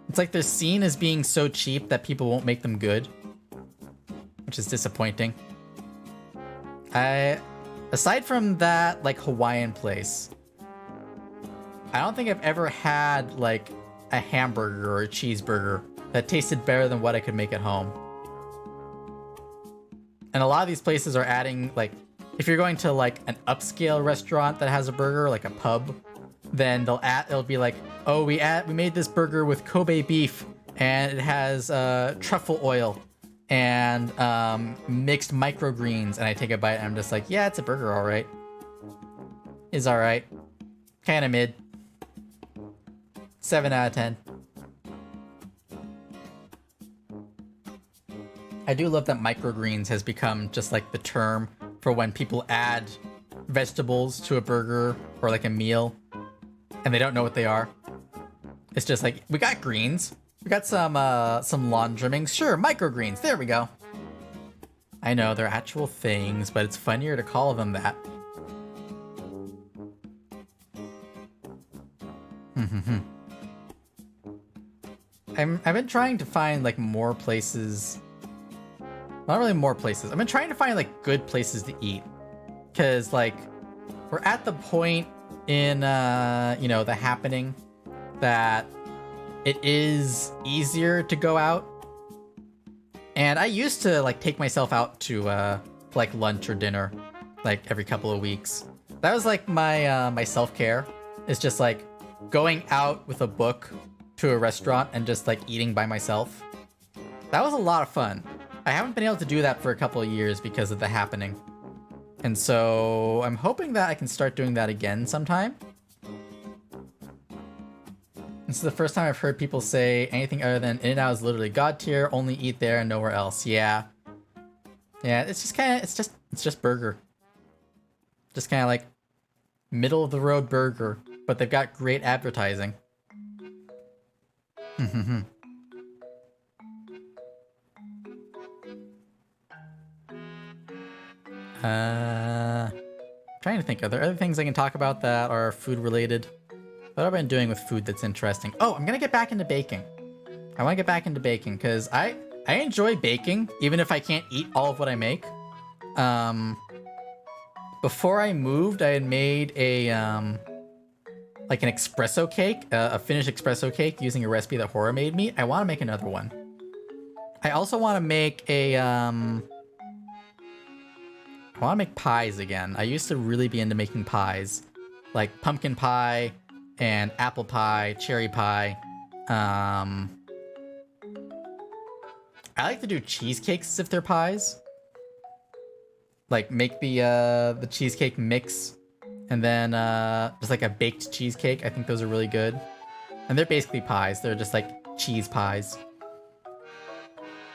It's like they're seen as being so cheap that people won't make them good, which is disappointing. Aside from that like Hawaiian place, I don't think I've ever had like a hamburger or a cheeseburger that tasted better than what I could make at home. And a lot of these places are adding, like, if you're going to like an upscale restaurant that has a burger, like a pub, then it'll be like, oh, we made this burger with Kobe beef and it has truffle oil and mixed microgreens. And I take a bite and I'm just like, yeah, it's a burger, all right. It's all right. Kind of mid. 7 out of 10. I do love that microgreens has become just like the term for when people add vegetables to a burger or like a meal and they don't know what they are. It's just like, we got greens. We got some lawn trimmings. Sure, microgreens. There we go. I know they're actual things, but it's funnier to call them that. I've been trying to find like more places. Not really more places. I've been trying to find like good places to eat. Cause like we're at the point in you know, the happening that it is easier to go out. And I used to like take myself out to like lunch or dinner like every couple of weeks. That was like my my self-care. It's just like going out with a book to a restaurant and just like eating by myself. That was a lot of fun. I haven't been able to do that for a couple of years because of the happening. And so I'm hoping that I can start doing that again sometime. This is the first time I've heard people say anything other than In-N-Out is literally god tier, only eat there and nowhere else. Yeah. Yeah, it's just kind of, it's just burger. Just kind of like middle of the road burger, but they've got great advertising. Trying to think, are there other things I can talk about that are food related? What have I been doing with food that's interesting? Oh, I'm gonna get back into baking. I want to get back into baking because I enjoy baking, even if I can't eat all of what I make. Before I moved, I had made a like an espresso cake, a Finnish espresso cake using a recipe that Hora made me. I want to make another one. I also want to make a I want to make pies again. I used to really be into making pies, like pumpkin pie and apple pie, cherry pie. I like to do cheesecakes as if they're pies. Like make the cheesecake mix and then just like a baked cheesecake. I think those are really good. And they're basically pies. They're just like cheese pies.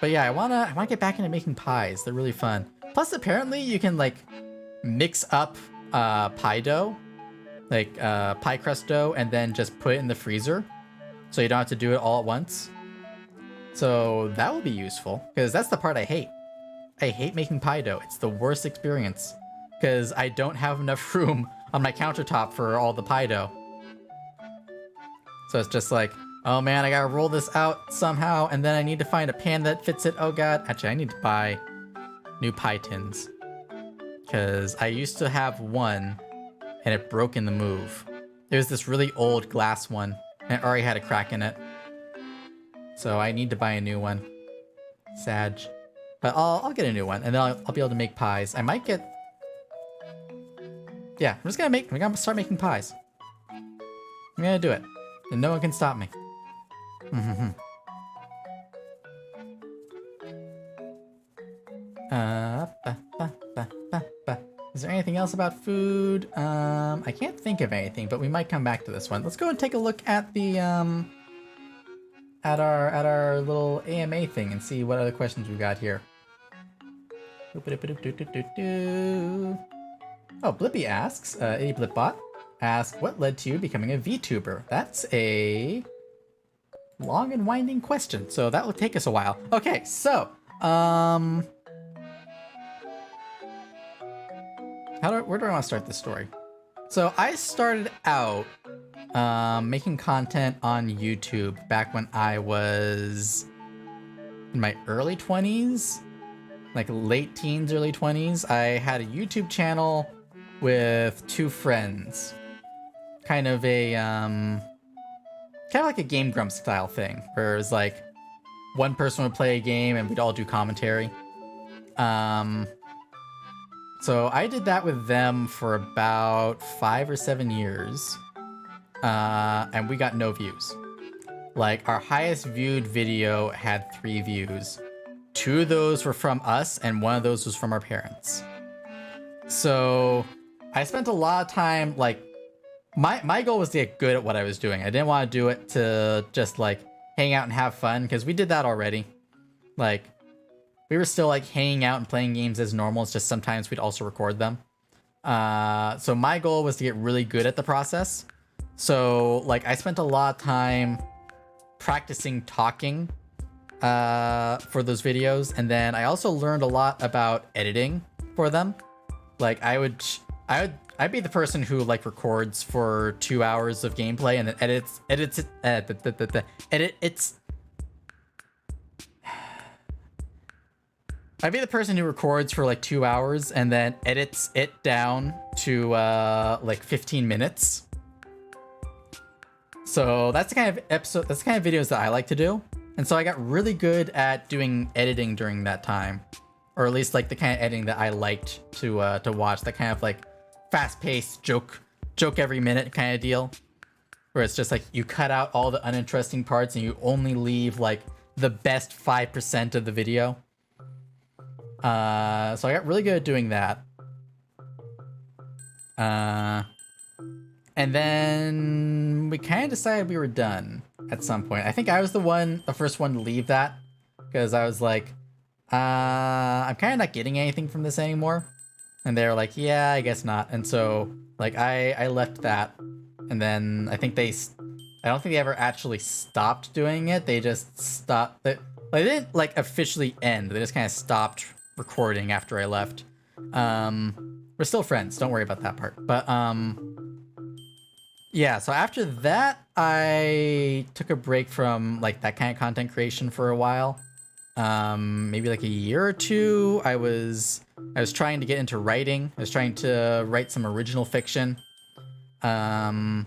But yeah, I wanna get back into making pies. They're really fun. Plus, apparently you can like mix up pie dough, like pie crust dough, and then just put it in the freezer, so you don't have to do it all at once. So that will be useful because that's the part I hate. I hate making pie dough. It's the worst experience because I don't have enough room on my countertop for all the pie dough. So it's just like, oh man, I gotta roll this out somehow, and then I need to find a pan that fits it. Oh god. Actually, I need to buy new pie tins because I used to have one and it broke in the move. It was this really old glass one and it already had a crack in it. So I need to buy a new one. Sag. But I'll get a new one and then I'll be able to make pies. I might get... Yeah, we're gonna start making pies. I'm gonna do it. And no one can stop me. Is there anything else about food? I can't think of anything, but we might come back to this one. Let's go and take a look at the at our little AMA thing and see what other questions we got here. Oh, Blippy asks, Blipbot asks, what led to you becoming a VTuber? That's a long and winding question, so that will take us a while. Okay, so where do I want to start this story? So I started out making content on YouTube back when I was in my early 20s, like late teens, early 20s. I had a YouTube channel with two friends, kind of like a Game Grumps style thing, where it was like one person would play a game and we'd all do commentary. So I did that with them for about 5 or 7 years, and we got no views. Like, our highest viewed video had 3 views. 2 of those were from us, and 1 of those was from our parents. So I spent a lot of time, like, my goal was to get good at what I was doing. I didn't want to do it to just, like, hang out and have fun, because we did that already. Like, we were still like hanging out and playing games as normal. It's just sometimes we'd also record them. So my goal was to get really good at the process. So like I spent a lot of time practicing talking for those videos. And then I also learned a lot about editing for them. Like I'd be the person who like records for 2 hours of gameplay and then edits it. I'd be the person who records for like 2 hours and then edits it down to like 15 minutes. So that's the kind of videos that I like to do. And so I got really good at doing editing during that time, or at least like the kind of editing that I liked to watch. That kind of like fast-paced joke every minute kind of deal, where it's just like you cut out all the uninteresting parts and you only leave like the best 5% of the video. So I got really good at doing that. And then we kind of decided we were done at some point. I think I was the first one to leave that, because I was like, I'm kind of not getting anything from this anymore. And they were like, yeah, I guess not. And so, like, I left that. And then I don't think they ever actually stopped doing it. They just stopped. They didn't, like, officially end. They just kind of stopped recording after I left. We're still friends. Don't worry about that part. But, yeah, so after that, I took a break from, like, that kind of content creation for a while. Maybe like a year or two. I was trying to get into writing. I was trying to write some original fiction. I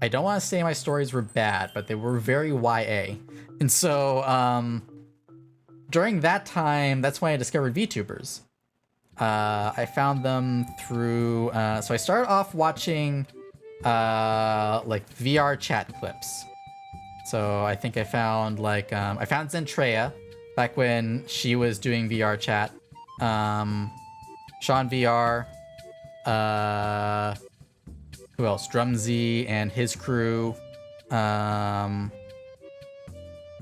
don't want to say my stories were bad, but they were very YA. And so, during that time, that's when I discovered VTubers. I found them through, so I started off watching, like VR chat clips. So I think I found like, I found Zentreya back when she was doing VR chat. Sean VR, who else? Drumsy and his crew.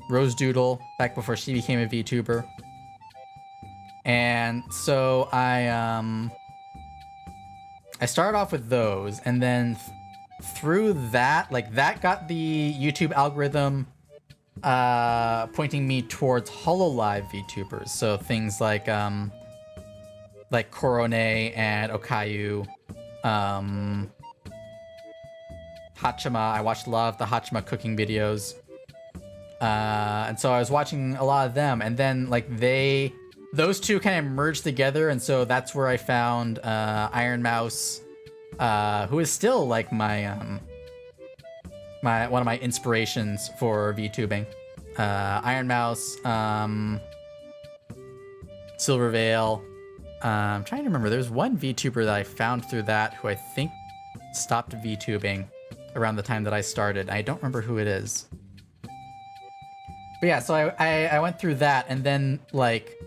Rose Doodle, back before she became a VTuber. And so I started off with those, and then through that, like, that got the YouTube algorithm pointing me towards HoloLive VTubers. So things like Korone and Okayu, Hachima. I watched a lot of the Hachima cooking videos. And so I was watching a lot of them, and then like those two kind of merged together, and so that's where I found Iron Mouse, who is still like my one of my inspirations for VTubing. Iron Mouse, Silvervale. I'm trying to remember. There's one VTuber that I found through that who I think stopped VTubing around the time that I started. I don't remember who it is. But yeah, so I went through that, and then like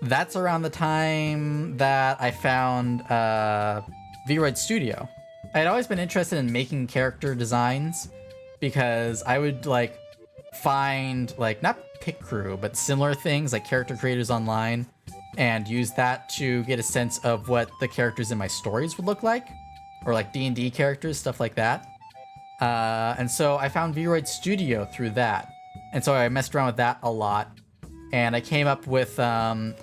that's around the time that I found VRoid Studio. I had always been interested in making character designs, because I would like find like, not Pick Crew, but similar things like character creators online, and use that to get a sense of what the characters in my stories would look like, or like D&D characters, stuff like that. And so I found VRoid Studio through that. And so I messed around with that a lot, and I came up with the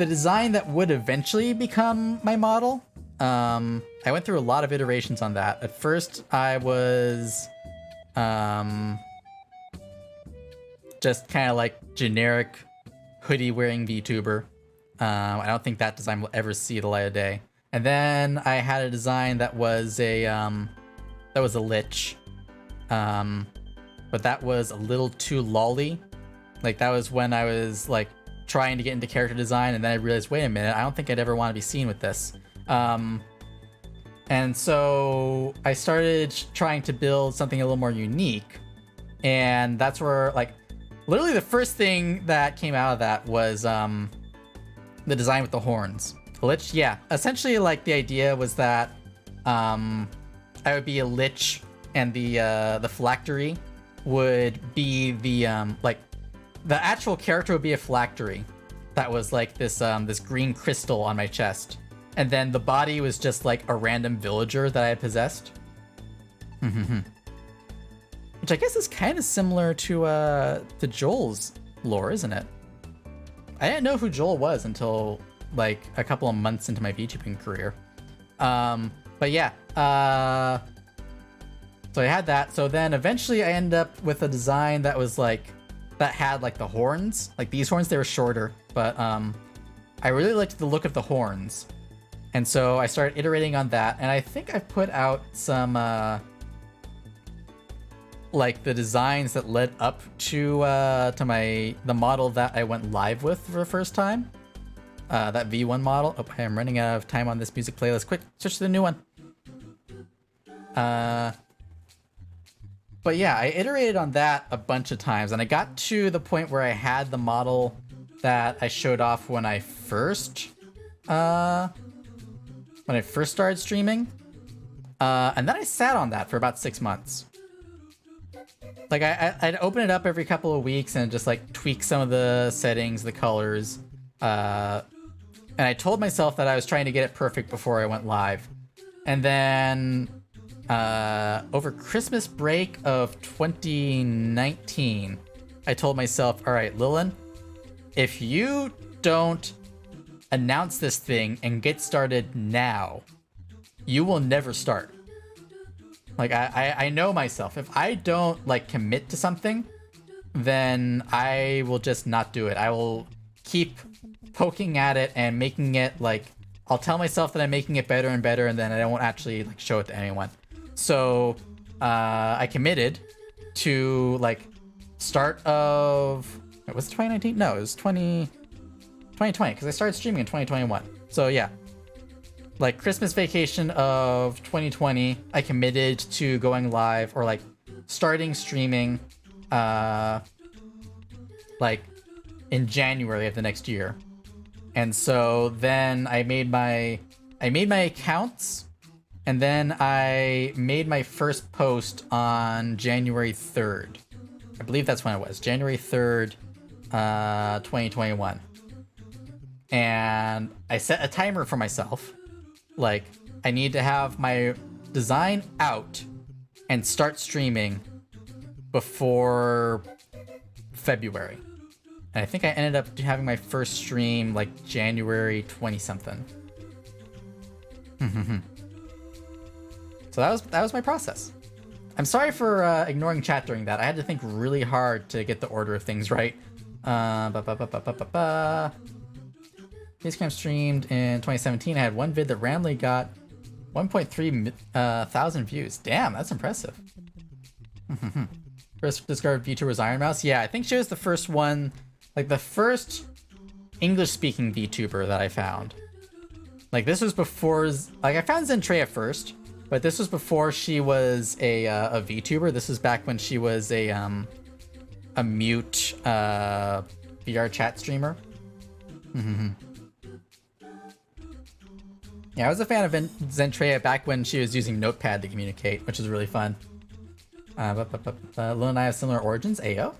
design that would eventually become my model. I went through a lot of iterations on that. At first, I was just kind of like generic hoodie-wearing VTuber. I don't think that design will ever see the light of day. And then I had a design that was a lich. But that was a little too lolly. Like, that was when I was like trying to get into character design, and then I realized, wait a minute, I don't think I'd ever want to be seen with this. And so I started trying to build something a little more unique, and that's where, like, literally the first thing that came out of that was the design with the horns. The lich, yeah. Essentially, like, the idea was that I would be a lich, and the phylactery would be the like, the actual character would be a phylactery that was like this this green crystal on my chest, and then the body was just like a random villager that I had possessed. Which I guess is kind of similar to Joel's lore, isn't it? I didn't know who Joel was until like a couple of months into my VTubing career. But yeah, so I had that. So then eventually I ended up with a design that was like, that had like the horns. Like these horns, they were shorter, but I really liked the look of the horns. And so I started iterating on that, and I think I've put out some like the designs that led up to the model that I went live with for the first time. That V1 model. Oh, I'm running out of time on this music playlist. Quick, switch to the new one. But yeah, I iterated on that a bunch of times, and I got to the point where I had the model that I showed off when I first when I first started streaming. And then I sat on that for about 6 months. Like I'd open it up every couple of weeks and just like tweak some of the settings, the colors. And I told myself that I was trying to get it perfect before I went live. And then over Christmas break of 2019, I told myself, all right, Lilin, if you don't announce this thing and get started now, you will never start. Like, I know myself. If I don't, like, commit to something, then I will just not do it. I will keep poking at it and making it, like, I'll tell myself that I'm making it better and better, and then I won't actually, like, show it to anyone. So, I committed to, like, start of... Wait, was it 2019? No, it was 2020, because I started streaming in 2021. So, yeah. Like, Christmas vacation of 2020, I committed to going live, or, like, starting streaming, like, in January of the next year. And so then I made my accounts, and then I made my first post on January 3rd. I believe that's when it was, January 3rd, 2021. And I set a timer for myself. Like, I need to have my design out and start streaming before February. And I think I ended up having my first stream like January 20-something. So that was my process. I'm sorry for ignoring chat during that. I had to think really hard to get the order of things right. Basecamp streamed in 2017. I had one vid that randomly got 1.3 thousand views. Damn, that's impressive. First discovered VTuber's Iron Mouse. Yeah, I think she was the first one, like the first English-speaking VTuber that I found. Like this was before, like I found Zentrea first, but this was before she was a VTuber. This was back when she was a mute VR chat streamer. Yeah, I was a fan of Zentrea back when she was using Notepad to communicate, which is really fun. Lil and I have similar origins. Ayo.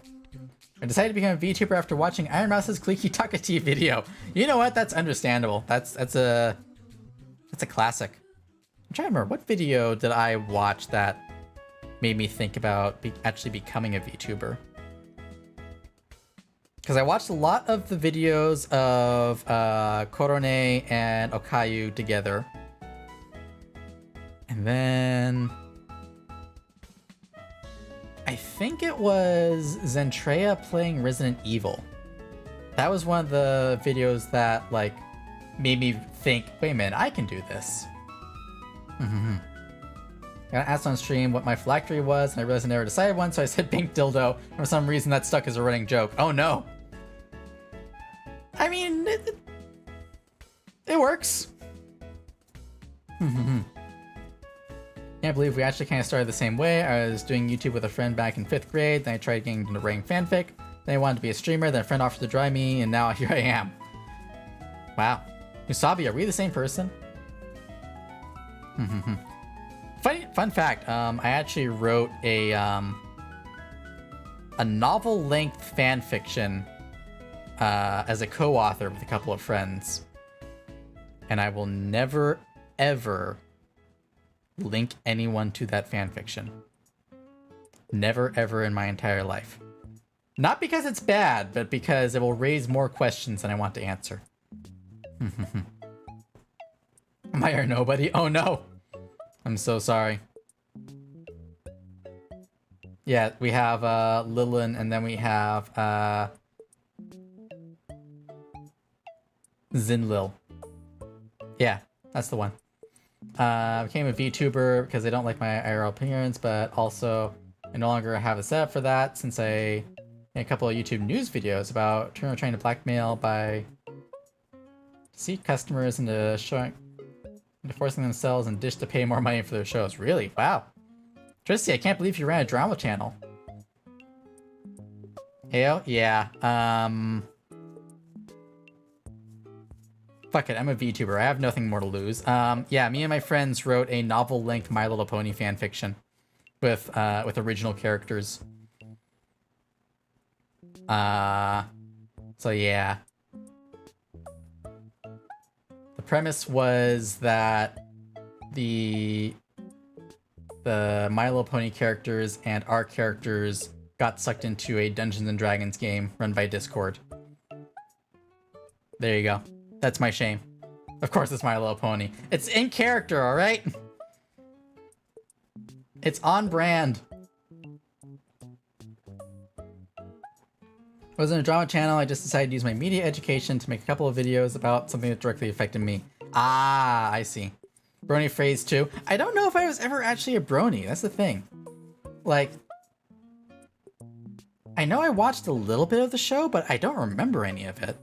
I decided to become a VTuber after watching Iron Mouse's Clicky Takati video. You know what? That's understandable. That's a classic. I'm trying to remember, what video did I watch that made me think about actually becoming a VTuber? Because I watched a lot of the videos of Korone and Okayu together. And then... I think it was Zentrea playing Resident Evil. That was one of the videos that, like, made me think, wait a minute, I can do this. I asked on stream what my phylactery was, and I realized I never decided one, so I said pink dildo. For some reason, that stuck as a running joke. Oh no! I mean, it works. Can't believe we actually kind of started the same way. I was doing YouTube with a friend back in 5th grade, then I tried getting into writing fanfic, then I wanted to be a streamer, then a friend offered to draw me, and now here I am. Wow. Musabi, are we the same person? Fun fact, I actually wrote a novel-length fanfiction as a co-author with a couple of friends. And I will never, ever link anyone to that fanfiction. Never, ever in my entire life. Not because it's bad, but because it will raise more questions than I want to answer. Am I or nobody? Oh no! I'm so sorry. Yeah, we have Lilin, and then we have Zinlil. Yeah, that's the one. Became a VTuber because I don't like my IRL appearance, but also I no longer have a setup for that since I made a couple of YouTube news videos about trying to blackmail by deceive customers into forcing themselves and Dish to pay more money for their shows. Really? Wow. Tristy, I can't believe you ran a drama channel. Heyo? Yeah. Fuck it, I'm a VTuber. I have nothing more to lose. Yeah, me and my friends wrote a novel-length My Little Pony fanfiction with original characters. So yeah. The premise was that the My Little Pony characters and our characters got sucked into a Dungeons and Dragons game run by Discord. There you go. That's my shame. Of course it's My Little Pony. It's in character, alright? It's on brand. I was in a drama channel. I just decided to use my media education to make a couple of videos about something that directly affected me. Ah, I see. Brony phrase 2. I don't know if I was ever actually a brony. That's the thing. Like, I know I watched a little bit of the show, but I don't remember any of it.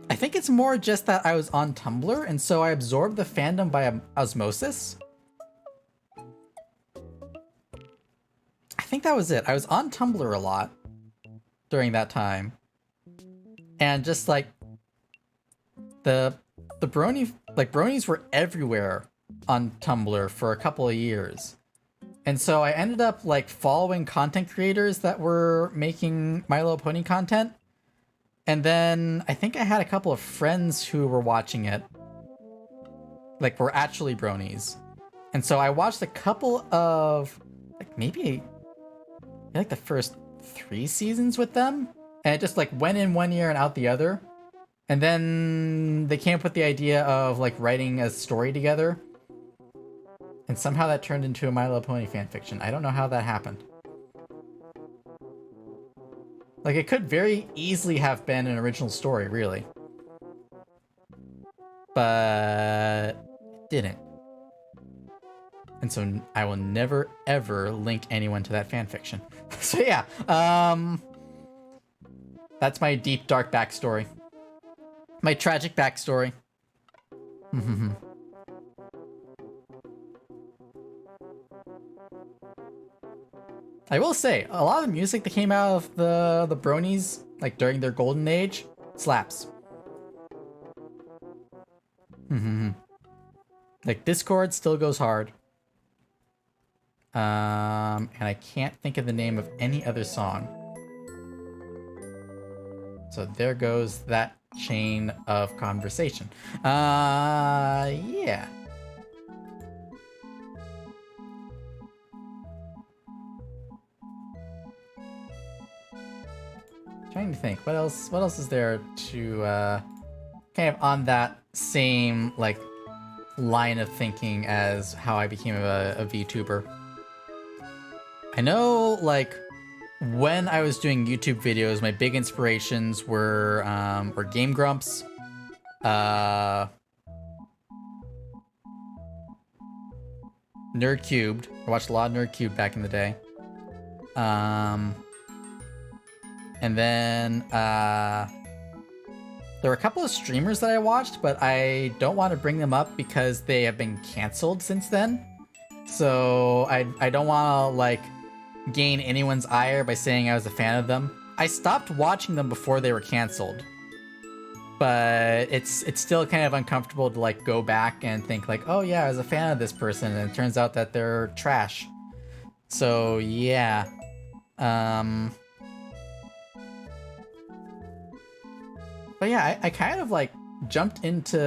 I think it's more just that I was on Tumblr, and so I absorbed the fandom by osmosis. I think that was it. I was on Tumblr a lot during that time. And just like the bronies were everywhere on Tumblr for a couple of years. And so I ended up like following content creators that were making My Little Pony content. And then I think I had a couple of friends who were watching it. Like, were actually bronies. And so I watched a couple of, like, maybe like the first 3 seasons with them. And it just like went in one ear and out the other. And then they came up with the idea of like writing a story together. And somehow that turned into a My Little Pony fanfiction. I don't know how that happened. Like, it could very easily have been an original story, really. But it didn't. And so I will never, ever link anyone to that fanfiction. So yeah, that's my deep, dark backstory. My tragic backstory. I will say, a lot of the music that came out of the bronies, like during their golden age, slaps. Like, Discord still goes hard. And I can't think of the name of any other song. So there goes that chain of conversation. Yeah. Trying to think, what else is there to kind of on that same like line of thinking as how I became a VTuber. I know, like, when I was doing YouTube videos, my big inspirations were Game Grumps, Nerdcubed. I watched a lot of Nerdcubed back in the day. And then there were a couple of streamers that I watched, but I don't want to bring them up because they have been canceled since then. So I don't want to like gain anyone's ire by saying I was a fan of them. I stopped watching them before they were canceled, but it's still kind of uncomfortable to like go back and think like, oh yeah, I was a fan of this person, and it turns out that they're trash. So yeah. But yeah, I kind of like jumped into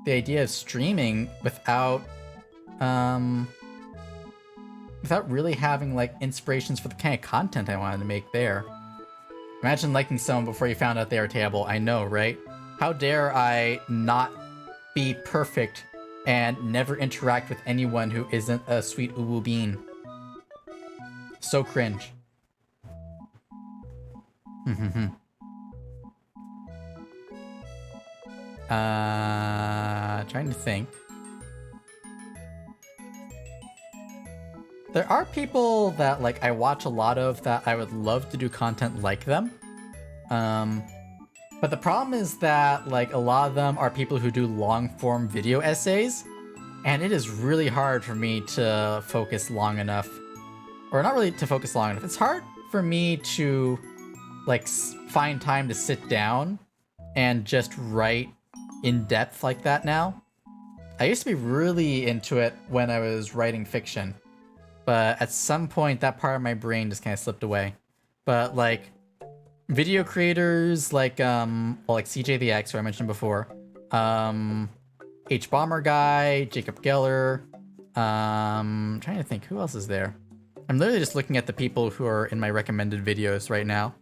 the idea of streaming without really having like inspirations for the kind of content I wanted to make there. Imagine liking someone before you found out they were terrible. I know, right? How dare I not be perfect and never interact with anyone who isn't a sweet uwu bean. So cringe. Trying to think. There are people that like I watch a lot of that I would love to do content like them. But the problem is that like a lot of them are people who do long form video essays, and it is really hard for me to focus long enough, or not really to focus long enough. It's hard for me to like find time to sit down and just write in depth like that now. I used to be really into it when I was writing fiction, but at some point that part of my brain just kind of slipped away. But like video creators like like CJ the X, who I mentioned before, H Bomber Guy, Jacob Geller, trying to think who else is there. I'm literally just looking at the people who are in my recommended videos right now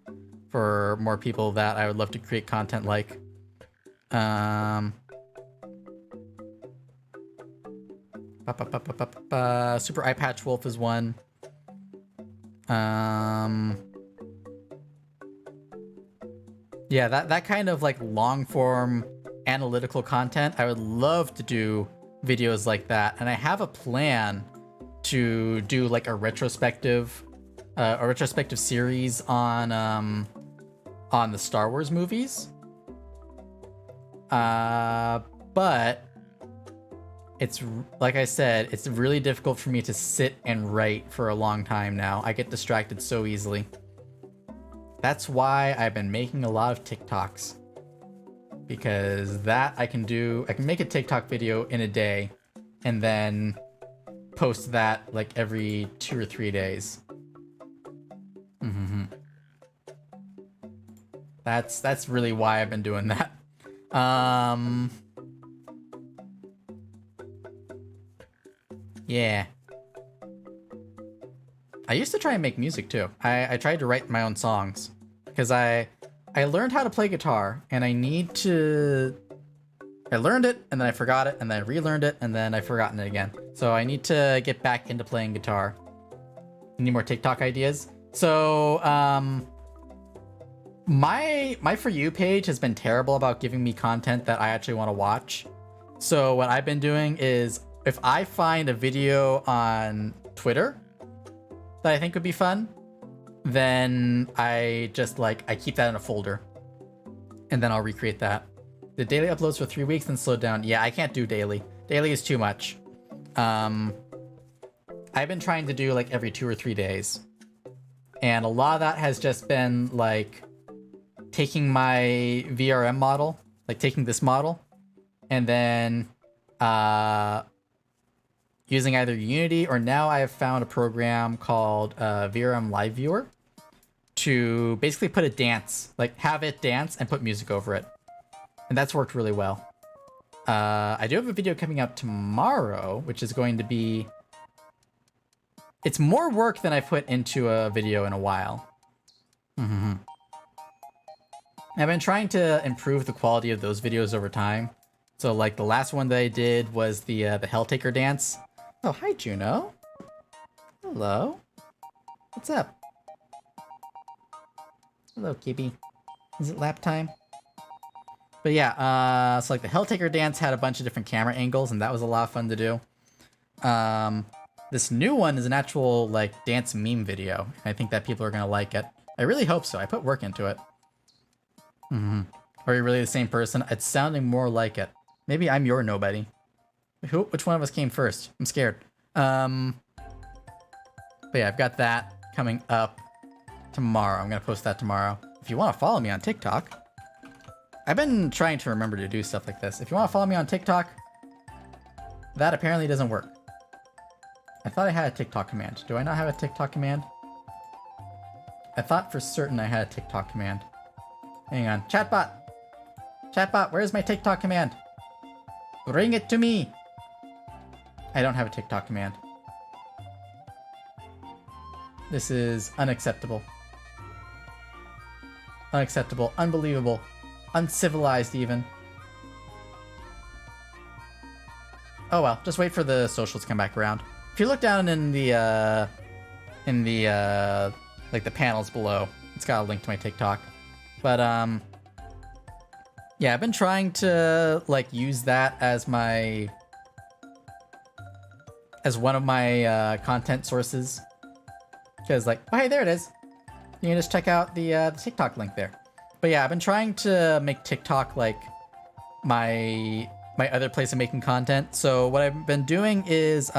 for more people that I would love to create content like. Super Eye Patch Wolf is one. Yeah, that kind of like long form analytical content, I would love to do videos like that, and I have a plan to do like a retrospective series on the Star Wars movies. But it's, like I said, it's really difficult for me to sit and write for a long time now. I get distracted so easily. That's why I've been making a lot of TikToks. Because that I can make a TikTok video in a day and then post that like every 2 or 3 days. That's really why I've been doing that. Yeah. I used to try and make music too. I tried to write my own songs because I learned how to play guitar and I learned it and then I forgot it and then I relearned it and then I've forgotten it again. So I need to get back into playing guitar. Need more TikTok ideas. So my For You page has been terrible about giving me content that I actually want to watch. So what I've been doing is if I find a video on Twitter that I think would be fun, then I just I keep that in a folder and then I'll recreate that. The daily uploads for 3 weeks and slowed down. Yeah, I can't do daily. Daily is too much. I've been trying to do every 2 or 3 days. And a lot of that has just been taking my VRM model, taking this model, and then using either Unity or now I have found a program called VRM Live Viewer to basically put a dance, have it dance and put music over it. And that's worked really well. I do have a video coming out tomorrow, which is going to be... It's more work than I've put into a video in a while. I've been trying to improve the quality of those videos over time. So the last one that I did was the Helltaker dance. Oh, hi, Juno. Hello. What's up? Hello, Kibby. Is it lap time? But yeah, so the Helltaker dance had a bunch of different camera angles, and that was a lot of fun to do. This new one is an actual dance meme video. I think that people are gonna like it. I really hope so. I put work into it. Are you really the same person? It's sounding more like it. Maybe I'm your nobody. Which one of us came first? I'm scared. But yeah, I've got that coming up tomorrow. I'm gonna post that tomorrow. If you want to follow me on TikTok, I've been trying to remember to do stuff like this. If you want to follow me on TikTok, that apparently doesn't work. I thought I had a TikTok command. Do I not have a TikTok command? I thought for certain I had a TikTok command. Hang on. Chatbot! Chatbot, where's my TikTok command? Bring it to me! I don't have a TikTok command. This is unacceptable. Unacceptable. Unbelievable. Uncivilized, even. Oh well, just wait for the socials to come back around. If you look down in the the panels below, it's got a link to my TikTok. But yeah, I've been trying to use that as one of my content sources. Because oh hey, there it is. You can just check out the TikTok link there. But yeah, I've been trying to make TikTok my other place of making content. So what I've been doing is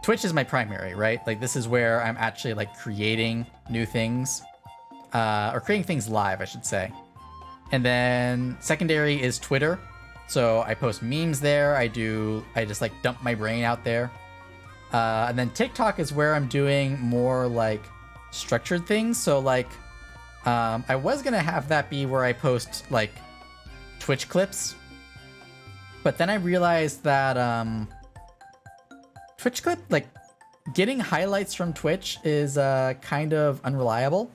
Twitch is my primary, right? This is where I'm actually creating new things. or creating things live, I should say. And then secondary is Twitter. So I post memes there. I just like dump my brain out there. And then TikTok is where I'm doing more like structured things. So like, I was gonna have that be where I post like Twitch clips, but then I realized that Twitch clip, like getting highlights from Twitch is kind of unreliable.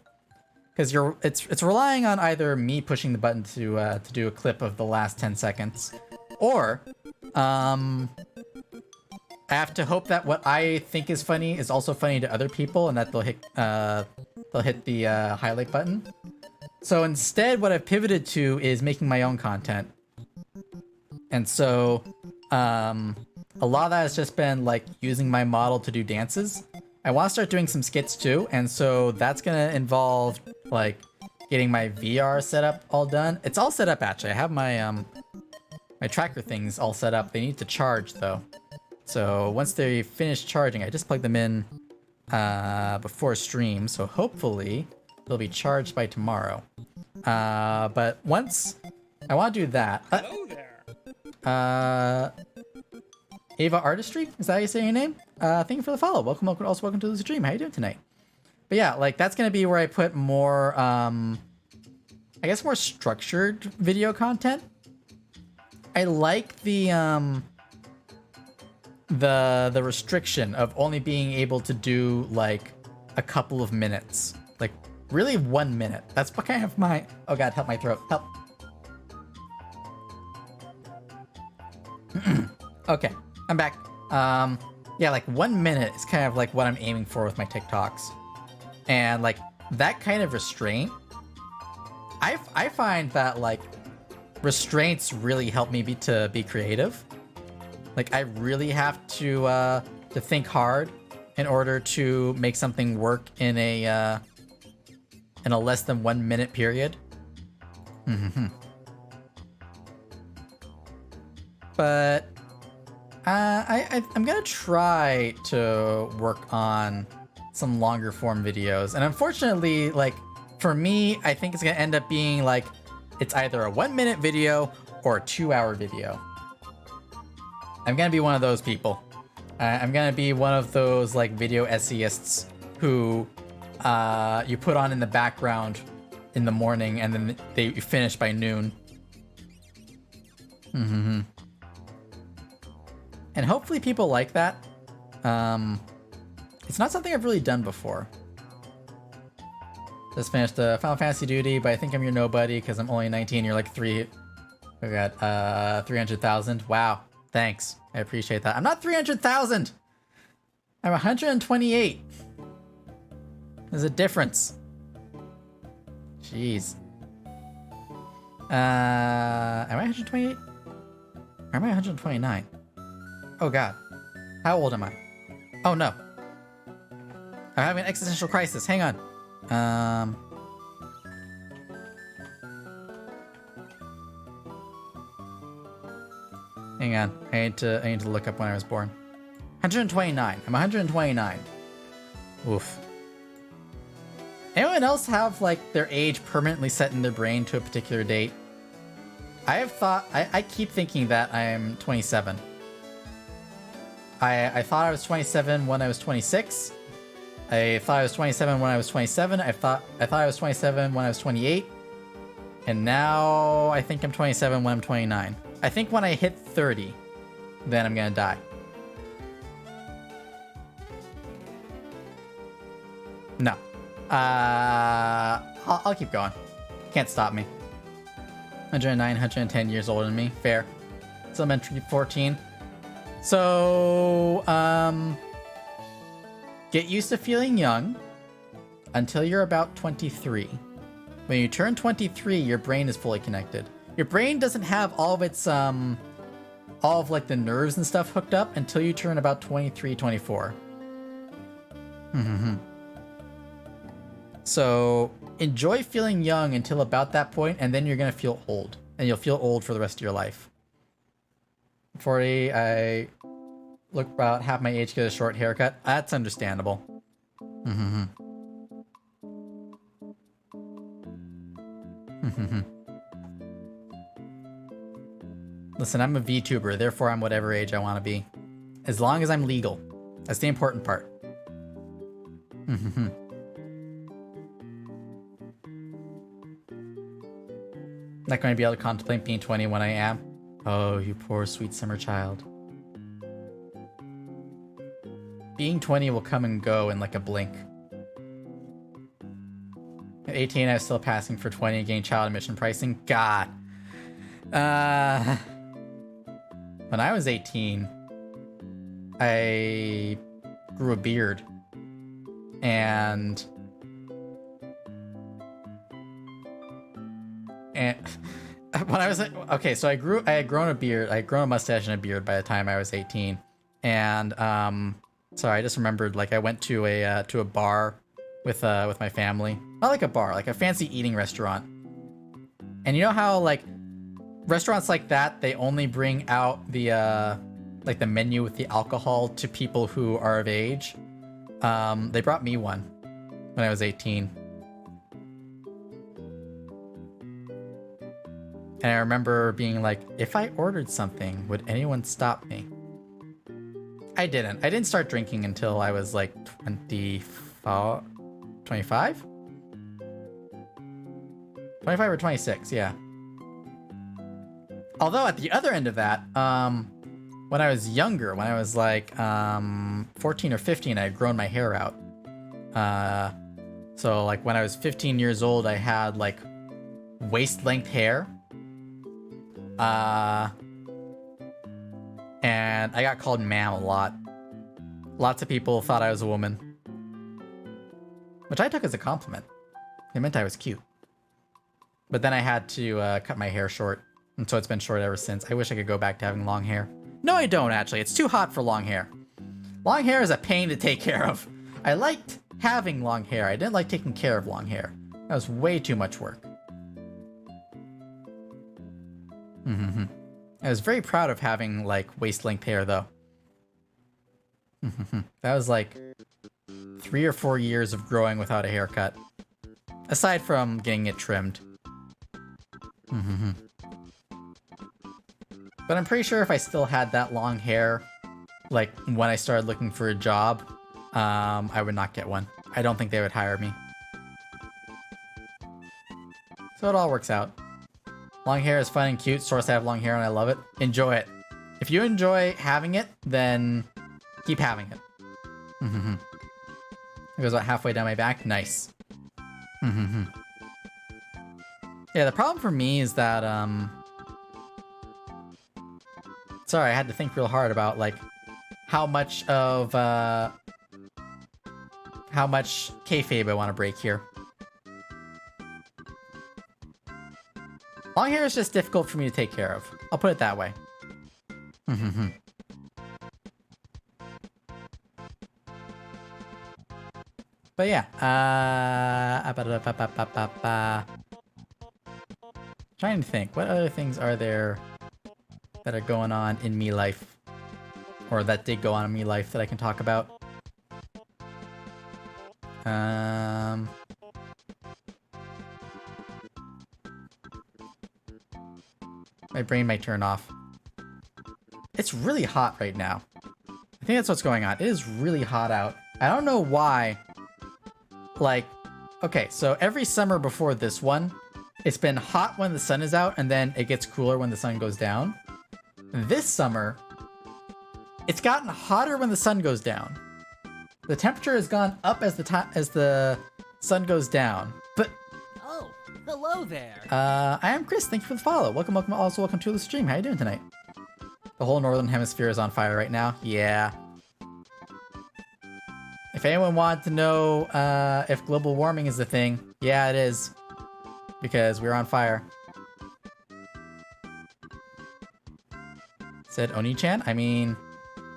Because it's relying on either me pushing the button to do a clip of the last 10 seconds, or I have to hope that what I think is funny is also funny to other people, and that they'll hit the highlight button. So instead, what I've pivoted to is making my own content, and so a lot of that has just been like using my model to do dances. I want to start doing some skits too, and so that's gonna involve like getting my VR setup all done. It's all set up actually. I have my my tracker things all set up. They need to charge though. So once they finish charging, I just plug them in before stream. So hopefully they'll be charged by tomorrow. But once I want to do that. Hello there. Ava Artistry, is that how you say your name? Thank you for the follow. Welcome to the stream. How you doing tonight? But yeah, like that's gonna be where I put more, I guess more structured video content. I like the restriction of only being able to do like a couple of minutes, like really 1 minute. That's what kind of my, oh god, help my throat, help. Okay, I'm back. Yeah, like 1 minute is kind of like what I'm aiming for with my TikToks. And like that kind of restraint, I find that like restraints really help me to be creative. Like I really have to think hard in order to make something work in a less than 1 minute period. But I'm gonna try to work on some longer form videos, and unfortunately, like for me, I think it's gonna end up being like it's either a 1 minute video or a 2 hour video. I'm gonna be one of those people. I'm gonna be one of those like video essayists who you put on in the background in the morning and then they finish by noon. And hopefully people like that. It's not something I've really done before. Just finished the Final Fantasy duty, but I think I'm your nobody because I'm only 19. You're like 300,000. Wow, thanks. I appreciate that. I'm not 300,000. I'm 128. There's a difference. Jeez. Am I 128? Or am I 129? Oh god. How old am I? Oh no. I'm having an existential crisis. Hang on. Hang on. I need to look up when I was born. 129. I'm 129. Oof. Anyone else have like their age permanently set in their brain to a particular date? I keep thinking that I'm 27. I thought I was 27 when I was 26. I thought I was 27 when I was 27. I thought I was 27 when I was 28. And now I think I'm 27 when I'm 29. I think when I hit 30, then I'm gonna die. No. I'll keep going. Can't stop me. 109, 110 years older than me. Fair. Elementary 14. So, get used to feeling young until you're about 23. When you turn 23, your brain is fully connected. Your brain doesn't have all of its, all of like the nerves and stuff hooked up until you turn about 23, 24. So enjoy feeling young until about that point, and then you're gonna feel old, and you'll feel old for the rest of your life. 40, I look about half my age, get a short haircut. That's understandable. Listen, I'm a VTuber, therefore I'm whatever age I want to be. As long as I'm legal. That's the important part. Not going to be able to contemplate being 20 when I am. Oh, you poor sweet summer child. Being 20 will come and go in like a blink. At 18, I was still passing for 20 and getting child admission pricing. God. When I was 18, I grew a beard. And when I was okay, so I had grown a beard. I had grown a mustache and a beard by the time I was 18. And so I just remembered, like, I went to a bar with my family. Not like a bar, like a fancy eating restaurant. And you know how, like, restaurants like that, they only bring out the like the menu with the alcohol to people who are of age. They brought me one when I was 18. And I remember being like, if I ordered something, would anyone stop me? I didn't. I didn't start drinking until I was like 25? 25 or 26, yeah. Although at the other end of that, when I was younger, when I was like 14 or 15, I had grown my hair out. So like when I was 15 years old, I had like waist-length hair. And I got called ma'am a lot. Lots of people thought I was a woman. Which I took as a compliment. It meant I was cute. But then I had to cut my hair short. And so it's been short ever since. I wish I could go back to having long hair. No, I don't, actually. It's too hot for long hair. Long hair is a pain to take care of. I liked having long hair. I didn't like taking care of long hair. That was way too much work. I was very proud of having, like, waist-length hair, though. That was, like, 3 or 4 years of growing without a haircut. Aside from getting it trimmed. But I'm pretty sure if I still had that long hair, like, when I started looking for a job, I would not get one. I don't think they would hire me. So it all works out. Long hair is fun and cute. Source, I have long hair and I love it. Enjoy it. If you enjoy having it, then keep having it. It goes about halfway down my back. Nice. Yeah, the problem for me is that, sorry, I had to think real hard about, like, how much kayfabe I want to break here. Long hair is just difficult for me to take care of. I'll put it that way. But yeah, trying to think, what other things are there that are going on in me life? Or that did go on in me life that I can talk about? My brain might turn off. It's really hot right now. I think that's what's going on. It is really hot out. I don't know why. Like, okay, so every summer before this one, it's been hot when the sun is out, and then it gets cooler when the sun goes down. This summer, it's gotten hotter when the sun goes down. The temperature has gone up as the sun goes down. But oh, hello there. I am Chris. Thank you for the follow. Welcome to the stream. How you doing tonight? The whole northern hemisphere is on fire right now. Yeah. If anyone wanted to know if global warming is a thing, yeah, it is. Because we're on fire. Said Oni-chan? I mean,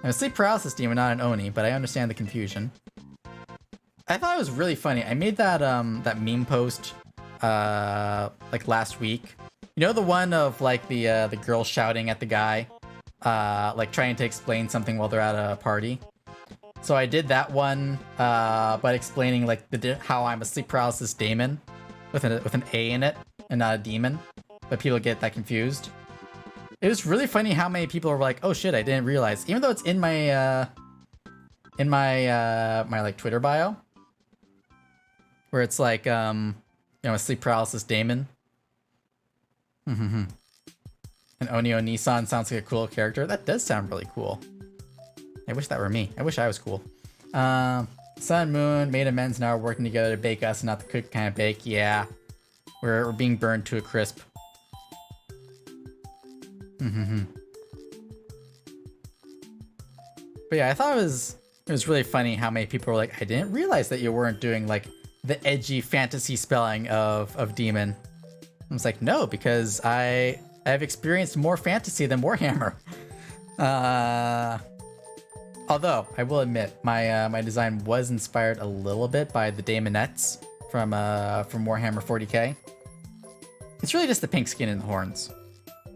I'm a sleep paralysis demon, not an Oni, but I understand the confusion. I thought it was really funny. I made that that meme post like last week. You know the one of like the girl shouting at the guy, like trying to explain something while they're at a party. So I did that one, but explaining like how I'm a sleep paralysis daemon with an A in it. and not a demon, but people get that confused. It was really funny how many people were like, "Oh shit, I didn't realize." Even though it's in my my like Twitter bio, where it's like a sleep paralysis daemon. And Onio Nissan sounds like a cool character. That does sound really cool. I wish that were me. I wish I was cool. Sun and Moon made amends now, working together to bake us, and not the cook kind of bake. Yeah, we're being burned to a crisp. But yeah, I thought it was really funny how many people were like, I didn't realize that you weren't doing like the edgy fantasy spelling of demon. I was like, no, because I have experienced more fantasy than Warhammer. Although I will admit, my design was inspired a little bit by the Daemonettes from Warhammer 40k. It's really just the pink skin and the horns.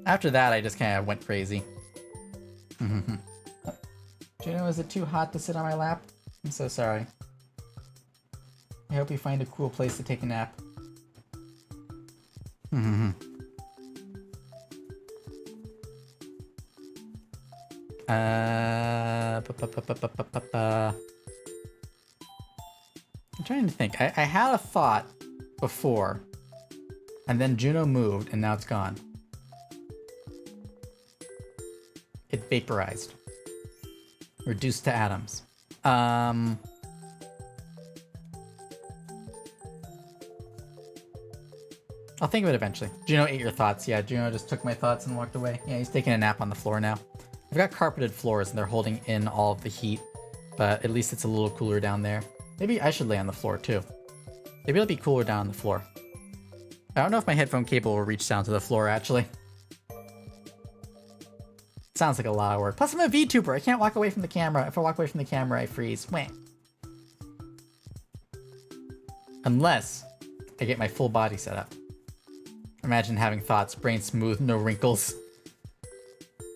After that, I just kind of went crazy. Juno, is it too hot to sit on my lap? I'm so sorry. I hope you find a cool place to take a nap. I'm trying to think. I had a thought before, and then Juno moved, and now it's gone. It vaporized. Reduced to atoms. I'll think of it eventually. Juno ate your thoughts. Yeah, Juno just took my thoughts and walked away. Yeah, he's taking a nap on the floor now. I've got carpeted floors and they're holding in all of the heat, but at least it's a little cooler down there. Maybe I should lay on the floor too. Maybe it'll be cooler down on the floor. I don't know if my headphone cable will reach down to the floor actually. Sounds like a lot of work. Plus I'm a VTuber. I can't walk away from the camera. If I walk away from the camera, I freeze. Wah. Unless I get my full body set up. Imagine having thoughts, brain smooth, no wrinkles.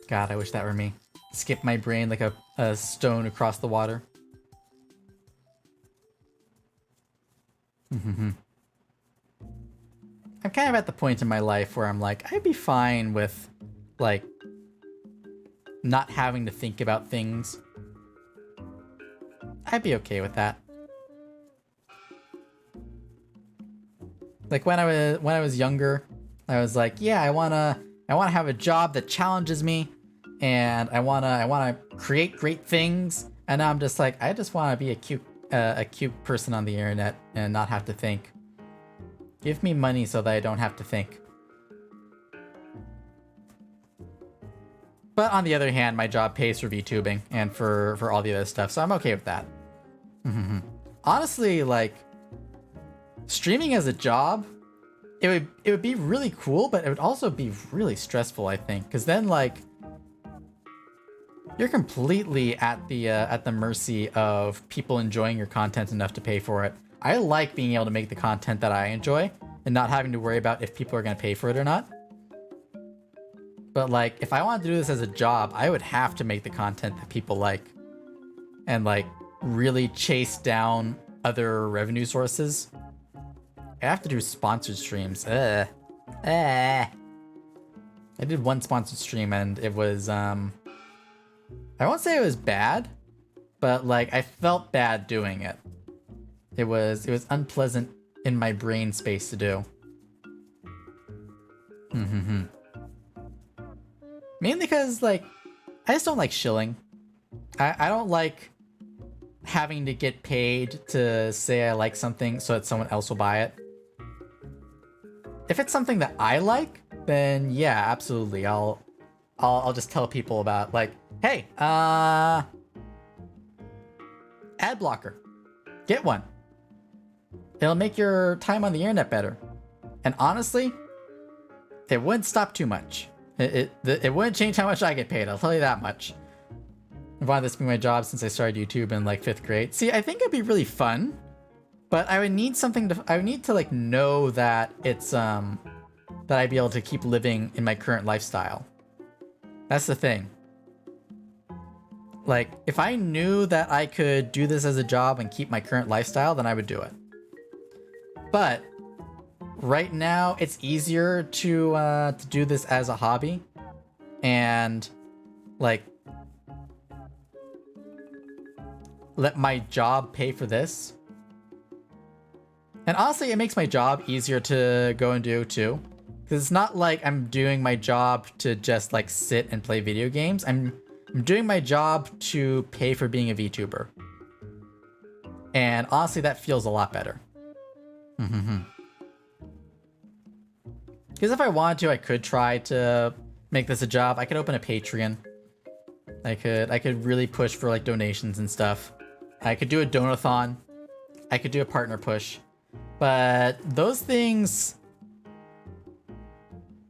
God, I wish that were me. Skip my brain like a stone across the water. I'm kind of at the point in my life where I'm like, I'd be fine with, like, not having to think about things. I'd be okay with that. Like when I was younger, I was like, yeah, I wanna have a job that challenges me, and I wanna create great things. And now I'm just like, I just wanna be a cute person on the internet and not have to think. Give me money so that I don't have to think. But on the other hand, my job pays for VTubing and for all the other stuff, so I'm okay with that. Honestly, like, streaming as a job, it would be really cool, but it would also be really stressful, I think, because then like you're completely at the mercy of people enjoying your content enough to pay for it. I like being able to make the content that I enjoy and not having to worry about if people are going to pay for it or not. But like, if I wanted to do this as a job, I would have to make the content that people like and like really chase down other revenue sources. I have to do sponsored streams. I did one sponsored stream and it was, I won't say it was bad, but like I felt bad doing it. It was unpleasant in my brain space to do. Mainly because like, I just don't like shilling. I don't like having to get paid to say I like something so that someone else will buy it. If it's something that I like, then yeah, absolutely. I'll just tell people about like, hey, ad blocker. Get one. It'll make your time on the internet better. And honestly, it wouldn't stop too much. It wouldn't change how much I get paid, I'll tell you that much. I've wanted this to be my job since I started YouTube in like 5th grade. See, I think it'd be really fun, but I would need to like know that it's that I'd be able to keep living in my current lifestyle. That's the thing. Like, if I knew that I could do this as a job and keep my current lifestyle, then I would do it. But right now it's easier to do this as a hobby and like let my job pay for this. And honestly, it makes my job easier to go and do too. Because it's not like I'm doing my job to just like sit and play video games. I'm doing my job to pay for being a VTuber. And honestly, that feels a lot better. Because if I wanted to, I could try to make this a job. I could open a Patreon. I could really push for like donations and stuff. I could do a donathon. I could do a partner push. But those things,